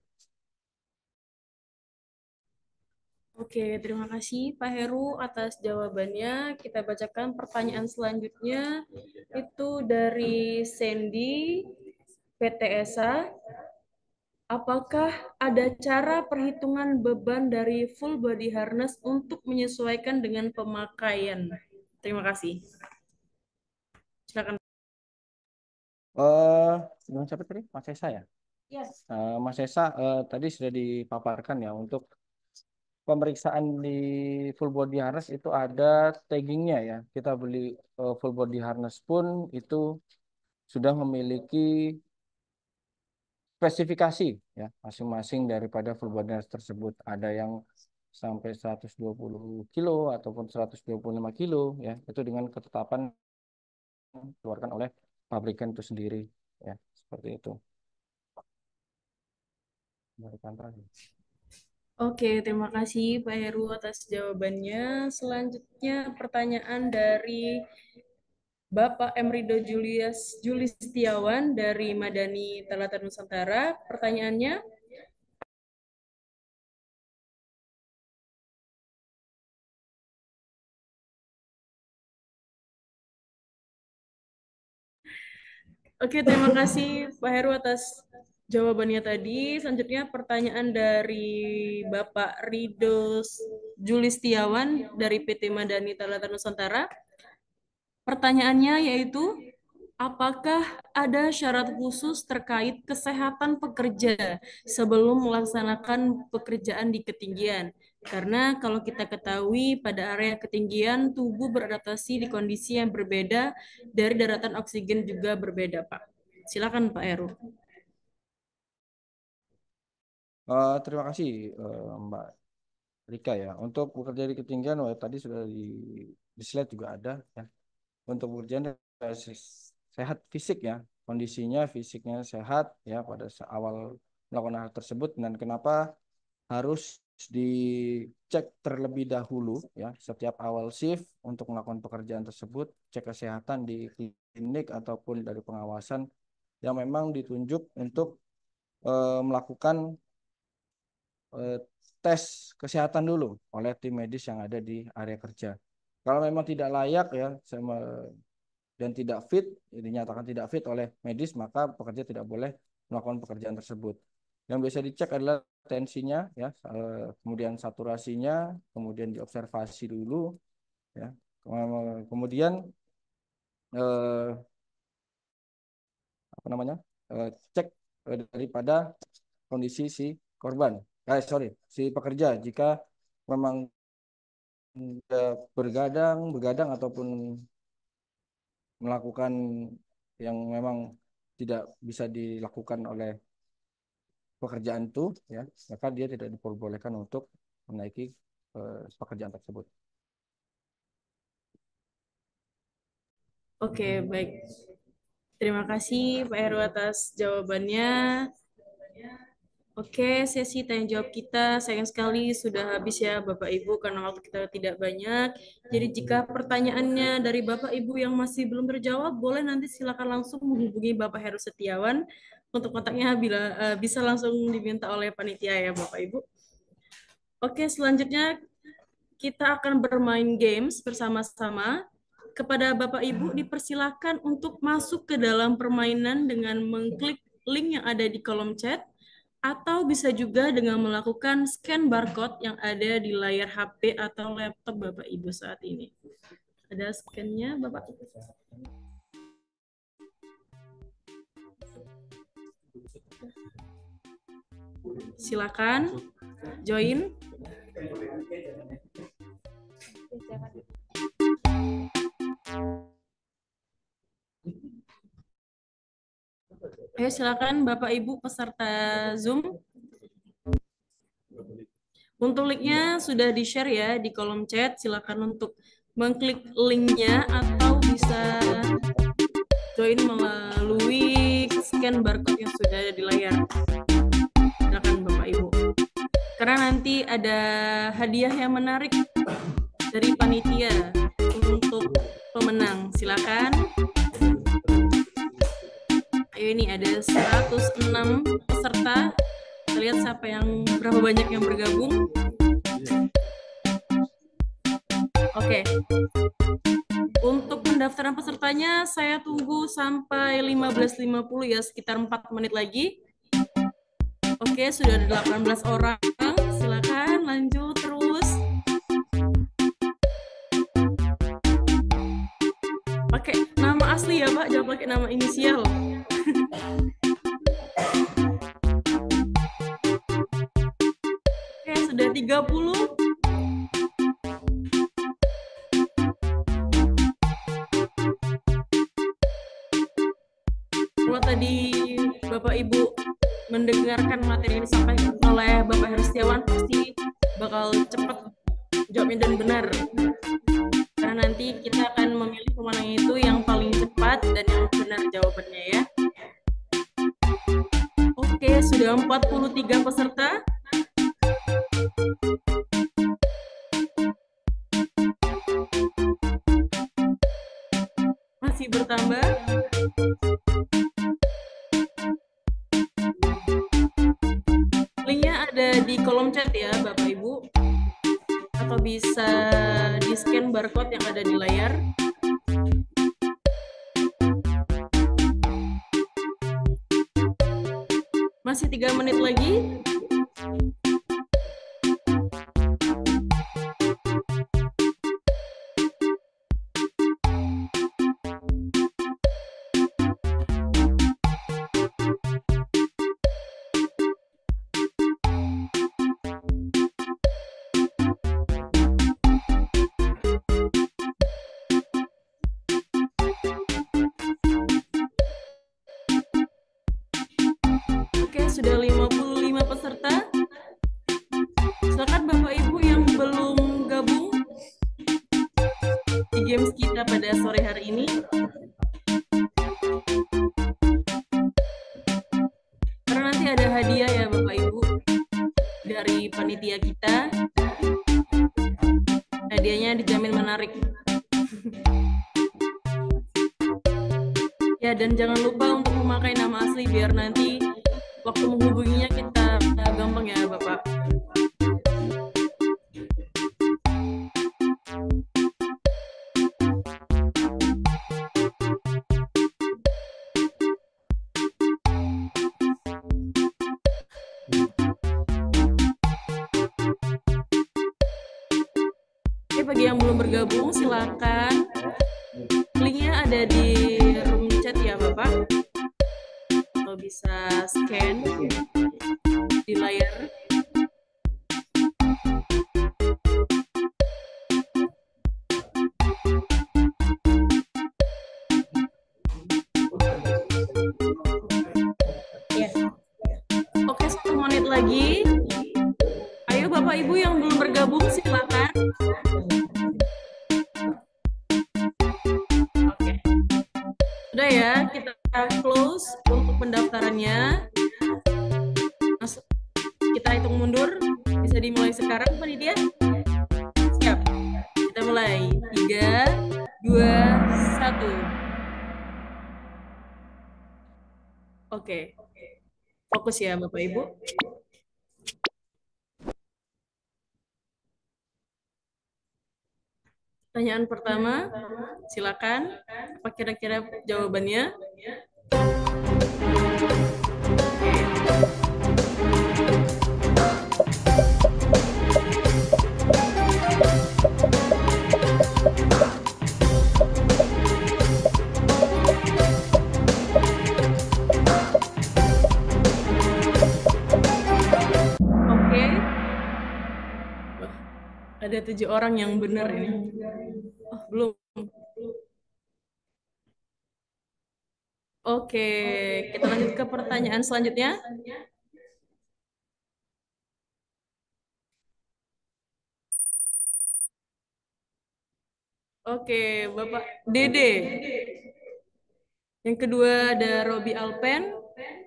Oke, terima kasih Pak Heru atas jawabannya. Kita bacakan pertanyaan selanjutnya. Itu dari Sandy, PTSA. Apakah ada cara perhitungan beban dari full body harness untuk menyesuaikan dengan pemakaian? Terima kasih. Silakan. Dengan siapa tadi? Mas Esa ya? Yes. Mas Esa tadi sudah dipaparkan ya untuk pemeriksaan di full body harness itu ada taggingnya ya. Kita beli full body harness pun itu sudah memiliki spesifikasi ya masing-masing daripada full body harness tersebut. Ada yang sampai 120 kilo ataupun 125 kilo ya. Itu dengan ketetapan dikeluarkan oleh pabrikan itu sendiri ya, seperti itu. Oke, terima kasih Pak Heru atas jawabannya. Selanjutnya pertanyaan dari Bapak Emrido Julistiawan dari Madani Teladan Nusantara. Pertanyaannya, oke, terima kasih Pak Heru atas jawabannya tadi. Selanjutnya pertanyaan dari Bapak Rido Julistiawan dari PT Madani Teladan Nusantara. Pertanyaannya yaitu, apakah ada syarat khusus terkait kesehatan pekerja sebelum melaksanakan pekerjaan di ketinggian? Karena kalau kita ketahui pada area ketinggian, tubuh beradaptasi di kondisi yang berbeda dari daratan oksigen juga berbeda, Pak. Silakan Pak Heru. Terima kasih Mbak Rika ya. Untuk bekerja di ketinggian, tadi sudah di slide juga ada ya. Untuk bekerja sehat fisik ya, kondisinya fisiknya sehat ya pada awal melakukan hal tersebut, dan kenapa harus dicek terlebih dahulu ya setiap awal shift untuk melakukan pekerjaan tersebut, cek kesehatan di klinik ataupun dari pengawasan yang memang ditunjuk untuk melakukan tes kesehatan dulu oleh tim medis yang ada di area kerja. Kalau memang tidak layak ya dan tidak fit, dinyatakan tidak fit oleh medis, maka pekerja tidak boleh melakukan pekerjaan tersebut. Yang biasa dicek adalah tensinya ya, kemudian saturasinya, kemudian diobservasi dulu ya. Kemudian cek daripada kondisi si korban. Si pekerja, jika memang begadang ataupun melakukan yang memang tidak bisa dilakukan oleh pekerjaan itu ya, maka dia tidak diperbolehkan untuk menaiki pekerjaan tersebut. Oke, baik. Terima kasih Pak Heru atas jawabannya. Oke, sesi tanya jawab kita sayang sekali sudah habis ya Bapak Ibu karena waktu kita tidak banyak. Jadi jika pertanyaannya dari Bapak Ibu yang masih belum terjawab, boleh nanti silakan langsung menghubungi Bapak Heru Setiawan. Untuk kontaknya bisa langsung diminta oleh panitia ya Bapak Ibu. Oke, selanjutnya kita akan bermain games bersama-sama. Kepada Bapak Ibu dipersilakan untuk masuk ke dalam permainan dengan mengklik link yang ada di kolom chat, atau bisa juga dengan melakukan scan barcode yang ada di layar HP atau laptop Bapak Ibu saat ini. Ada scan-nya Bapak? Silakan join. Ayo silakan Bapak Ibu peserta Zoom. Untuk linknya sudah di-share ya di kolom chat. Silakan untuk mengklik linknya atau bisa join melalui scan barcode yang sudah ada di layar. Silakan Bapak Ibu. Karena nanti ada hadiah yang menarik dari panitia untuk pemenang. Silakan. Ayo, ini ada 106 peserta. Kita lihat berapa banyak yang bergabung. Oke. Untuk pendaftaran pesertanya saya tunggu sampai 15.50 ya, sekitar 4 menit lagi. Oke, sudah ada 18 orang. Silakan lanjut terus. Pakai nama asli ya, Pak, jangan pakai nama inisial. Oke, sudah 30. Kalau tadi Bapak Ibu mendengarkan materi yang disampaikan oleh Bapak Heru Setiawan, pasti bakal cepat jawabnya dan benar. Karena nanti kita akan memilih pemenang itu yang paling cepat dan yang benar jawabannya ya. Oke, sudah 43 peserta. Masih bertambah. Linknya ada di kolom chat ya Bapak Ibu. Atau bisa di-scan barcode yang ada di layar. Masih 3 menit lagi. Sudah 55 peserta. Silakan Bapak Ibu yang belum gabung di games kita pada sore hari ini. Karena nanti ada hadiah ya Bapak Ibu dari panitia kita. Hadiahnya dijamin menarik. Ya, dan jangan lupa untuk memakai nama asli biar nanti waktu menghubunginya kita gampang ya Bapak. Oke, bagi yang belum bergabung silakan. Linknya ada di room chat ya Bapak. Atau bisa scan di layar. Ya. Oke, 1 menit lagi. Ayo Bapak Ibu yang belum bergabung silakan. Oke. untuk pendaftarannya. Kita hitung mundur. Bisa dimulai sekarang, panitia? Siap. Kita mulai. 3, 2, 1. Oke. Fokus ya, Bapak Ibu. Pertanyaan pertama, silakan. Apa kira-kira jawabannya? Oke. Wah, ada 7 orang yang benar ini. Oh, belum. Oke, kita lanjut ke pertanyaan selanjutnya. Oke, Bapak Dede. Yang kedua ada Robi Alpen.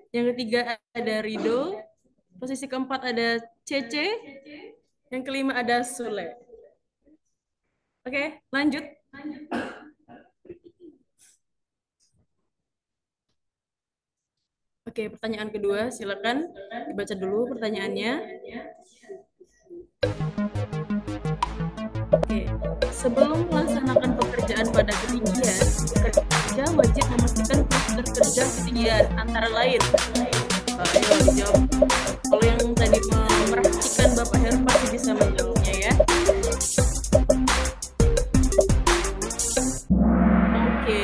Yang ketiga ada Rido. Posisi keempat ada Cece. Yang kelima ada Sule. Oke, lanjut. Oke, pertanyaan kedua, silakan dibaca dulu pertanyaannya. Oke, sebelum melaksanakan pekerjaan pada ketinggian, pekerja wajib memastikan prosedur kerja ketinggian antara lain. Ayo dijawab. Kalau yang tadi memerhatikan Bapak Heru pasti bisa menjawabnya ya. Oke,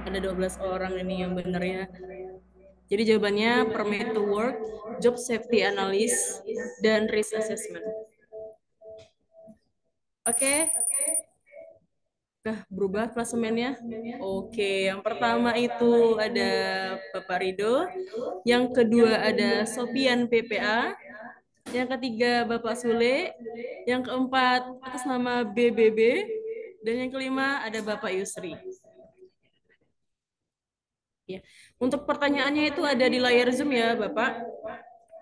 ada 12 orang ini yang benar ya. Jadi jawabannya permit to work, job safety analyst, dan risk assessment. Oke. Nah, berubah klasemennya. Oke, yang pertama itu ada Bapak Rido, yang kedua ada Sofian PPA, yang ketiga Bapak Sule, yang keempat atas nama BBB, dan yang kelima ada Bapak Yusri. Ya. Untuk pertanyaannya itu ada di layar Zoom ya, Bapak.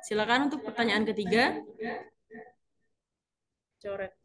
Silakan untuk pertanyaan ketiga. Coret.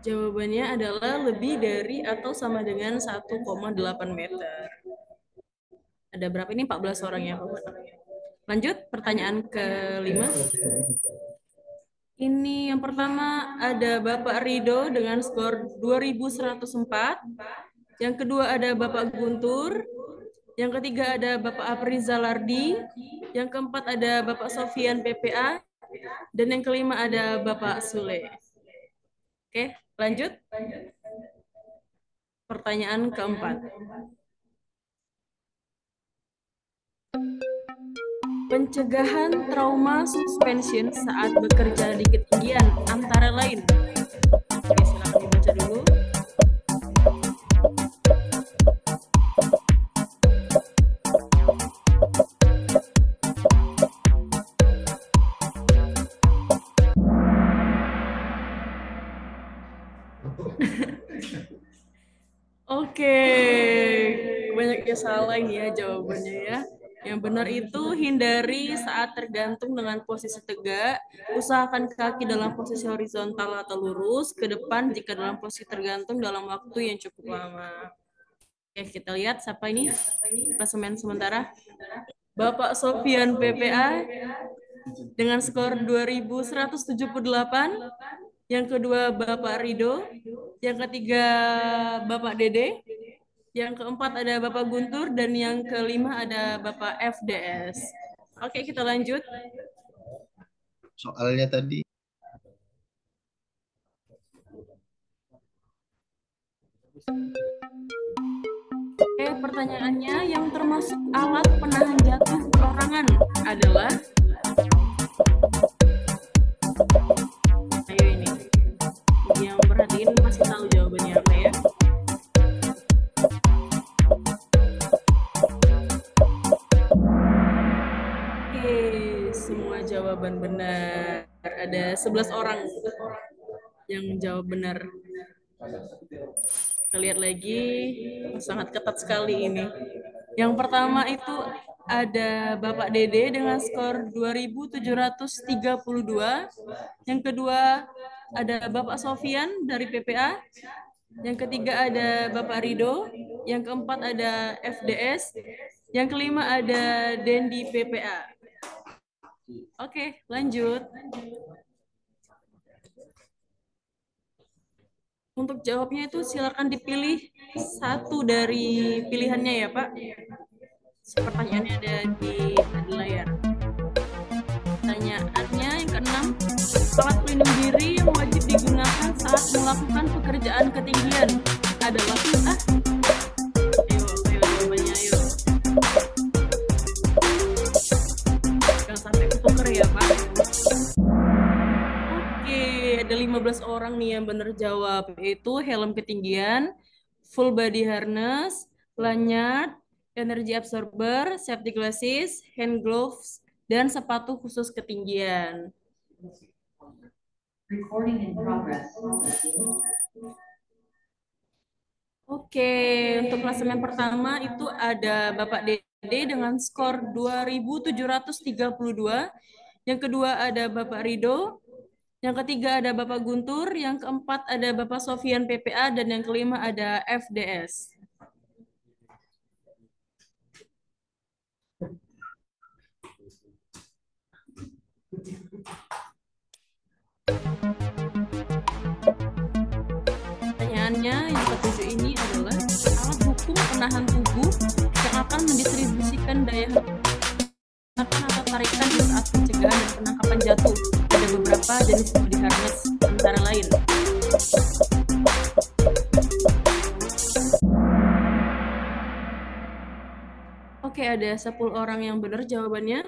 Jawabannya adalah lebih dari atau sama dengan 1,8 meter. Ada berapa ini? 14 orang ya, Bapak. Lanjut, pertanyaan kelima. Ini yang pertama ada Bapak Rido dengan skor 2104. Yang kedua ada Bapak Guntur. Yang ketiga ada Bapak Aprizal Lardi. Yang keempat ada Bapak Sofian PPA. Dan yang kelima ada Bapak Sule. Oke, lanjut. Pertanyaan keempat. Pencegahan trauma suspension saat bekerja di ketinggian antara lain. Oke, silakan dibaca dulu. Oke, banyaknya salah ini ya jawabannya ya. Yang benar itu hindari saat tergantung dengan posisi tegak, usahakan kaki dalam posisi horizontal atau lurus, ke depan jika dalam posisi tergantung dalam waktu yang cukup lama. Oke, kita lihat siapa ini klasemen sementara. Bapak Sofian PPA dengan skor 2178, yang kedua Bapak Rido, yang ketiga Bapak Dede, yang keempat ada Bapak Guntur, dan yang kelima ada Bapak FDS. Oke, kita lanjut. Soalnya tadi. Oke, pertanyaannya yang termasuk alat penahan jatuh perorangan adalah... Ayo ini. jawaban benar. Ada 11 orang yang jawab benar. Kita lihat lagi, sangat ketat sekali ini. Yang pertama itu ada Bapak Dede dengan skor 2732. Yang kedua ada Bapak Sofian dari PPA. Yang ketiga ada Bapak Rido. Yang keempat ada FDS. Yang kelima ada Dendi PPA. Oke, lanjut. Untuk jawabnya itu silakan dipilih satu dari pilihannya ya Pak. Pertanyaannya ada di layar. Pertanyaannya yang keenam, alat pelindung diri yang wajib digunakan saat melakukan pekerjaan ketinggian adalah Ayo jawabannya ayo. Jangan sampai ketuker ya Pak. Ada 15 orang nih yang benar jawab, yaitu helm ketinggian, full body harness, lanyard, energy absorber, safety glasses, hand gloves, dan sepatu khusus ketinggian. Recording in progress. Oke, untuk klasemen pertama itu ada Bapak Dede dengan skor 2732. Yang kedua ada Bapak Rido. Yang ketiga ada Bapak Guntur, yang keempat ada Bapak Sofian PPA, dan yang kelima ada FDS. Pertanyaannya yang ketujuh ini adalah alat hukum penahan tubuh yang akan mendistribusikan daya atau tarikan di saat pencegahan dan penangkapan jatuh. Ada beberapa jenis body harness antara lain. Oke, ada 10 orang yang benar jawabannya.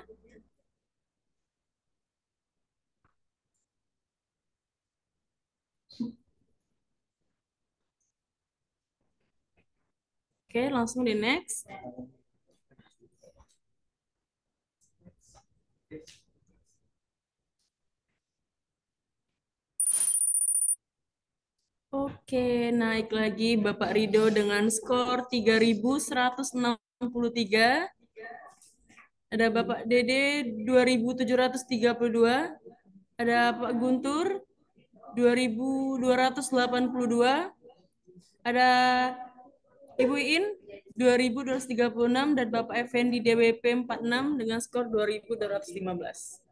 Oke, langsung di next. Oke, naik lagi Bapak Rido dengan skor 3163. Ada Bapak Dede 2732. Ada Pak Guntur 2282. Ada Ibu Iin 2236 dan Bapak Effendi DWP 46 dengan skor 2215.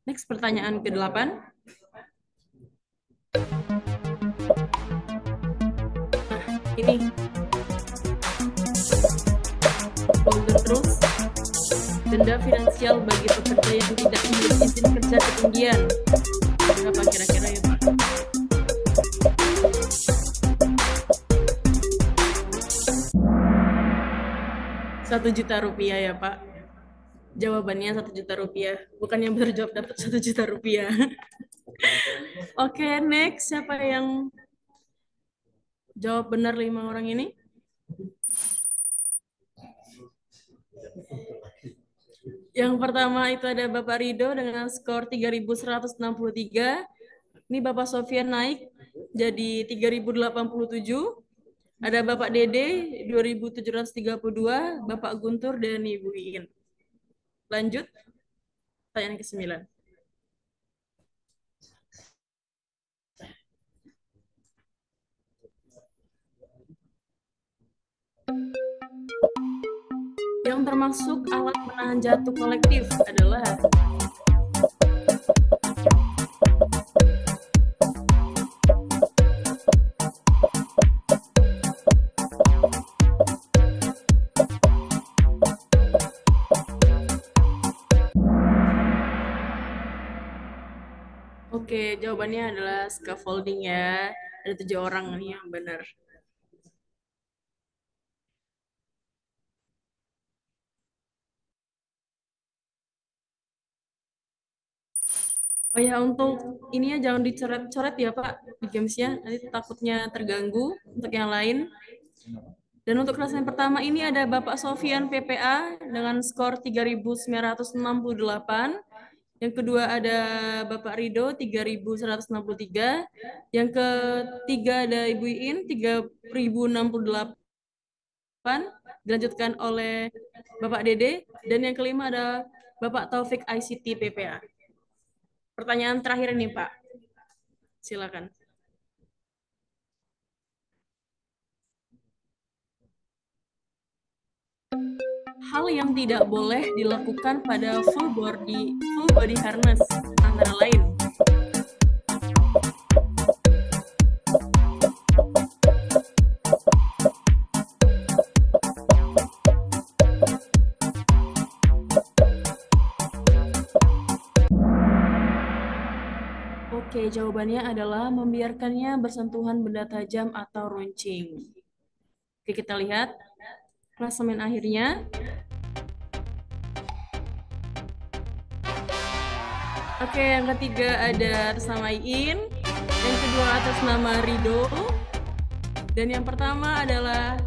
Next, pertanyaan ke-8. Nah, ini. Folder terus. Denda finansial bagi pekerja yang tidak memiliki izin kerja ketinggian. Berapa kira-kira ya, Pak? Rp1.000.000 ya, Pak. Jawabannya Rp1.000.000. Bukan yang berjawab dapat Rp1.000.000. Oke, next. Siapa yang jawab benar 5 orang ini? Yang pertama itu ada Bapak Rido dengan skor 3163. Ini Bapak Sofian naik jadi 3087. Ada Bapak Dede 2732, Bapak Guntur, dan Ibu Iin. Lanjut, pertanyaan ke-9. Yang termasuk alat menahan jatuh kolektif adalah Oke, jawabannya adalah scaffolding ya. Ada 7 orang nih yang benar. Oh ya, untuk ini ya jangan dicoret-coret ya Pak di gamesnya. Nanti takutnya terganggu untuk yang lain. Dan untuk kelas yang pertama ini ada Bapak Sofian PPA dengan skor 3.968. Yang kedua ada Bapak Rido 3.163. Yang ketiga ada Ibu Iin 3.068. Dilanjutkan oleh Bapak Dede. Dan yang kelima ada Bapak Taufik ICT PPA. Pertanyaan terakhir ini Pak. Silakan. Hal yang tidak boleh dilakukan pada full body harness antara lain. Oke, jawabannya adalah membiarkannya bersentuhan benda tajam atau runcing. Oke, kita lihat klasemen akhirnya. Oke, yang ketiga ada atas nama Iin, yang kedua atas nama Rido, dan yang pertama adalah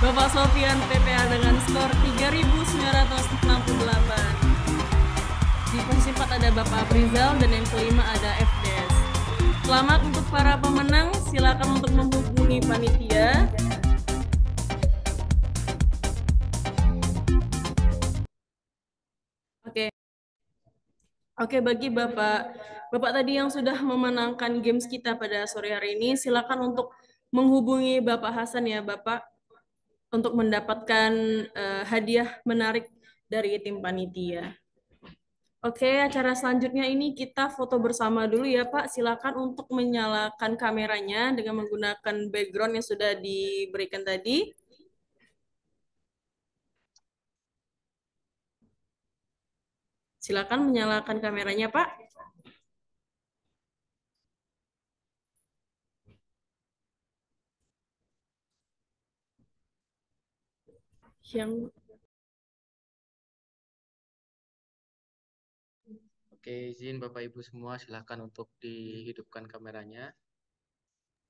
Bapak Sofian PPA dengan skor 3.968. Di posisi 4 ada Bapak Aprizal dan yang kelima ada FDS. Selamat untuk para pemenang, silakan untuk menghubungi panitia. Oke, bagi Bapak tadi yang sudah memenangkan games kita pada sore hari ini, silakan untuk menghubungi Bapak Hasan ya, Bapak, untuk mendapatkan hadiah menarik dari tim panitia. Oke, acara selanjutnya ini kita foto bersama dulu ya, Pak. Silakan untuk menyalakan kameranya dengan menggunakan background yang sudah diberikan tadi. Silakan menyalakan kameranya, Pak. Yang Oke, izin Bapak Ibu semua, silakan untuk dihidupkan kameranya.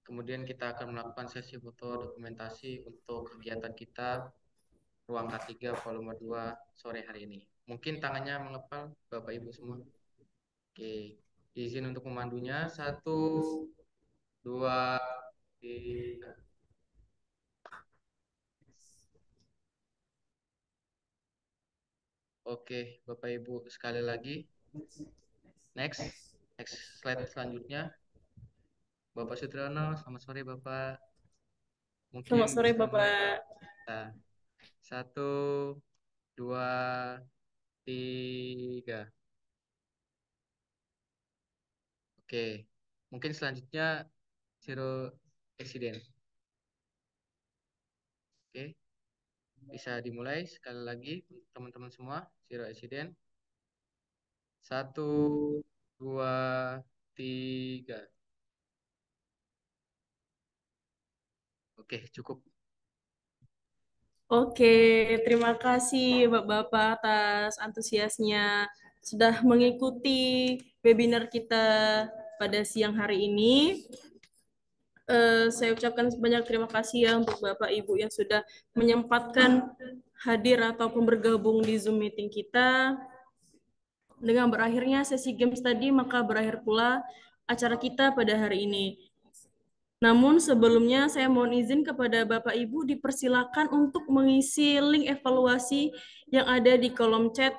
Kemudian kita akan melakukan sesi foto dokumentasi untuk kegiatan kita ruang K3 volume 2 sore hari ini. Mungkin tangannya mengepal Bapak Ibu semua. Oke, izin untuk memandunya. 1, 2, 3. Oke, Bapak Ibu sekali lagi. Next slide selanjutnya. Bapak Sutriono, selamat sore Bapak. Mungkin selamat sore Bapak. Nah, 1, 2, 3. Oke, mungkin selanjutnya zero accident. Oke, bisa dimulai sekali lagi teman-teman semua. Zero accident. 1, 2, 3. Oke, cukup. Oke, terima kasih Bapak-Bapak atas antusiasnya sudah mengikuti webinar kita pada siang hari ini. Saya ucapkan banyak terima kasih ya untuk Bapak Ibu yang sudah menyempatkan hadir ataupun bergabung di Zoom meeting kita. Dengan berakhirnya sesi games tadi, maka berakhir pula acara kita pada hari ini. Namun sebelumnya saya mohon izin kepada Bapak Ibu dipersilakan untuk mengisi link evaluasi yang ada di kolom chat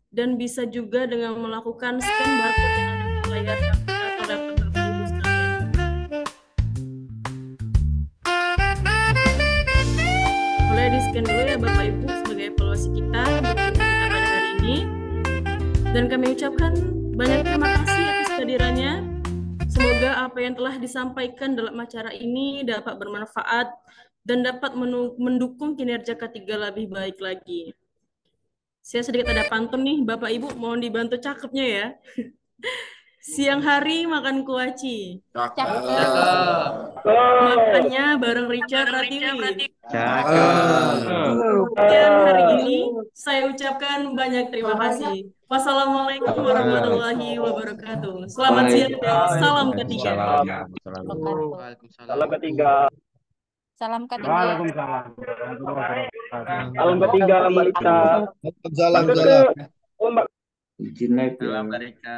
dan bisa juga dengan melakukan scan barcode yang ada di layar atau laptop Bapak Ibu sekalian. Boleh di-scan dulu ya Bapak Ibu sebagai evaluasi kita pada hari ini. Dan kami ucapkan banyak terima kasih atas kehadirannya. Semoga apa yang telah disampaikan dalam acara ini dapat bermanfaat dan dapat mendukung kinerja K3 lebih baik lagi. Saya sedikit ada pantun nih, Bapak Ibu mohon dibantu cakepnya ya. Siang hari makan kuaci. Cakep. Makannya bareng Richard Pratiwi. Cakep. Dan hari ini saya ucapkan banyak terima kasih. Wassalamualaikum warahmatullahi wabarakatuh. Selamat siang dan salam ketiga. Salam ketiga. Salam ketiga. Waalaikumsalam. Salam ketiga, Mbak Lita. Salam. Mbak Keke. Oh, Mbak. Salam mereka.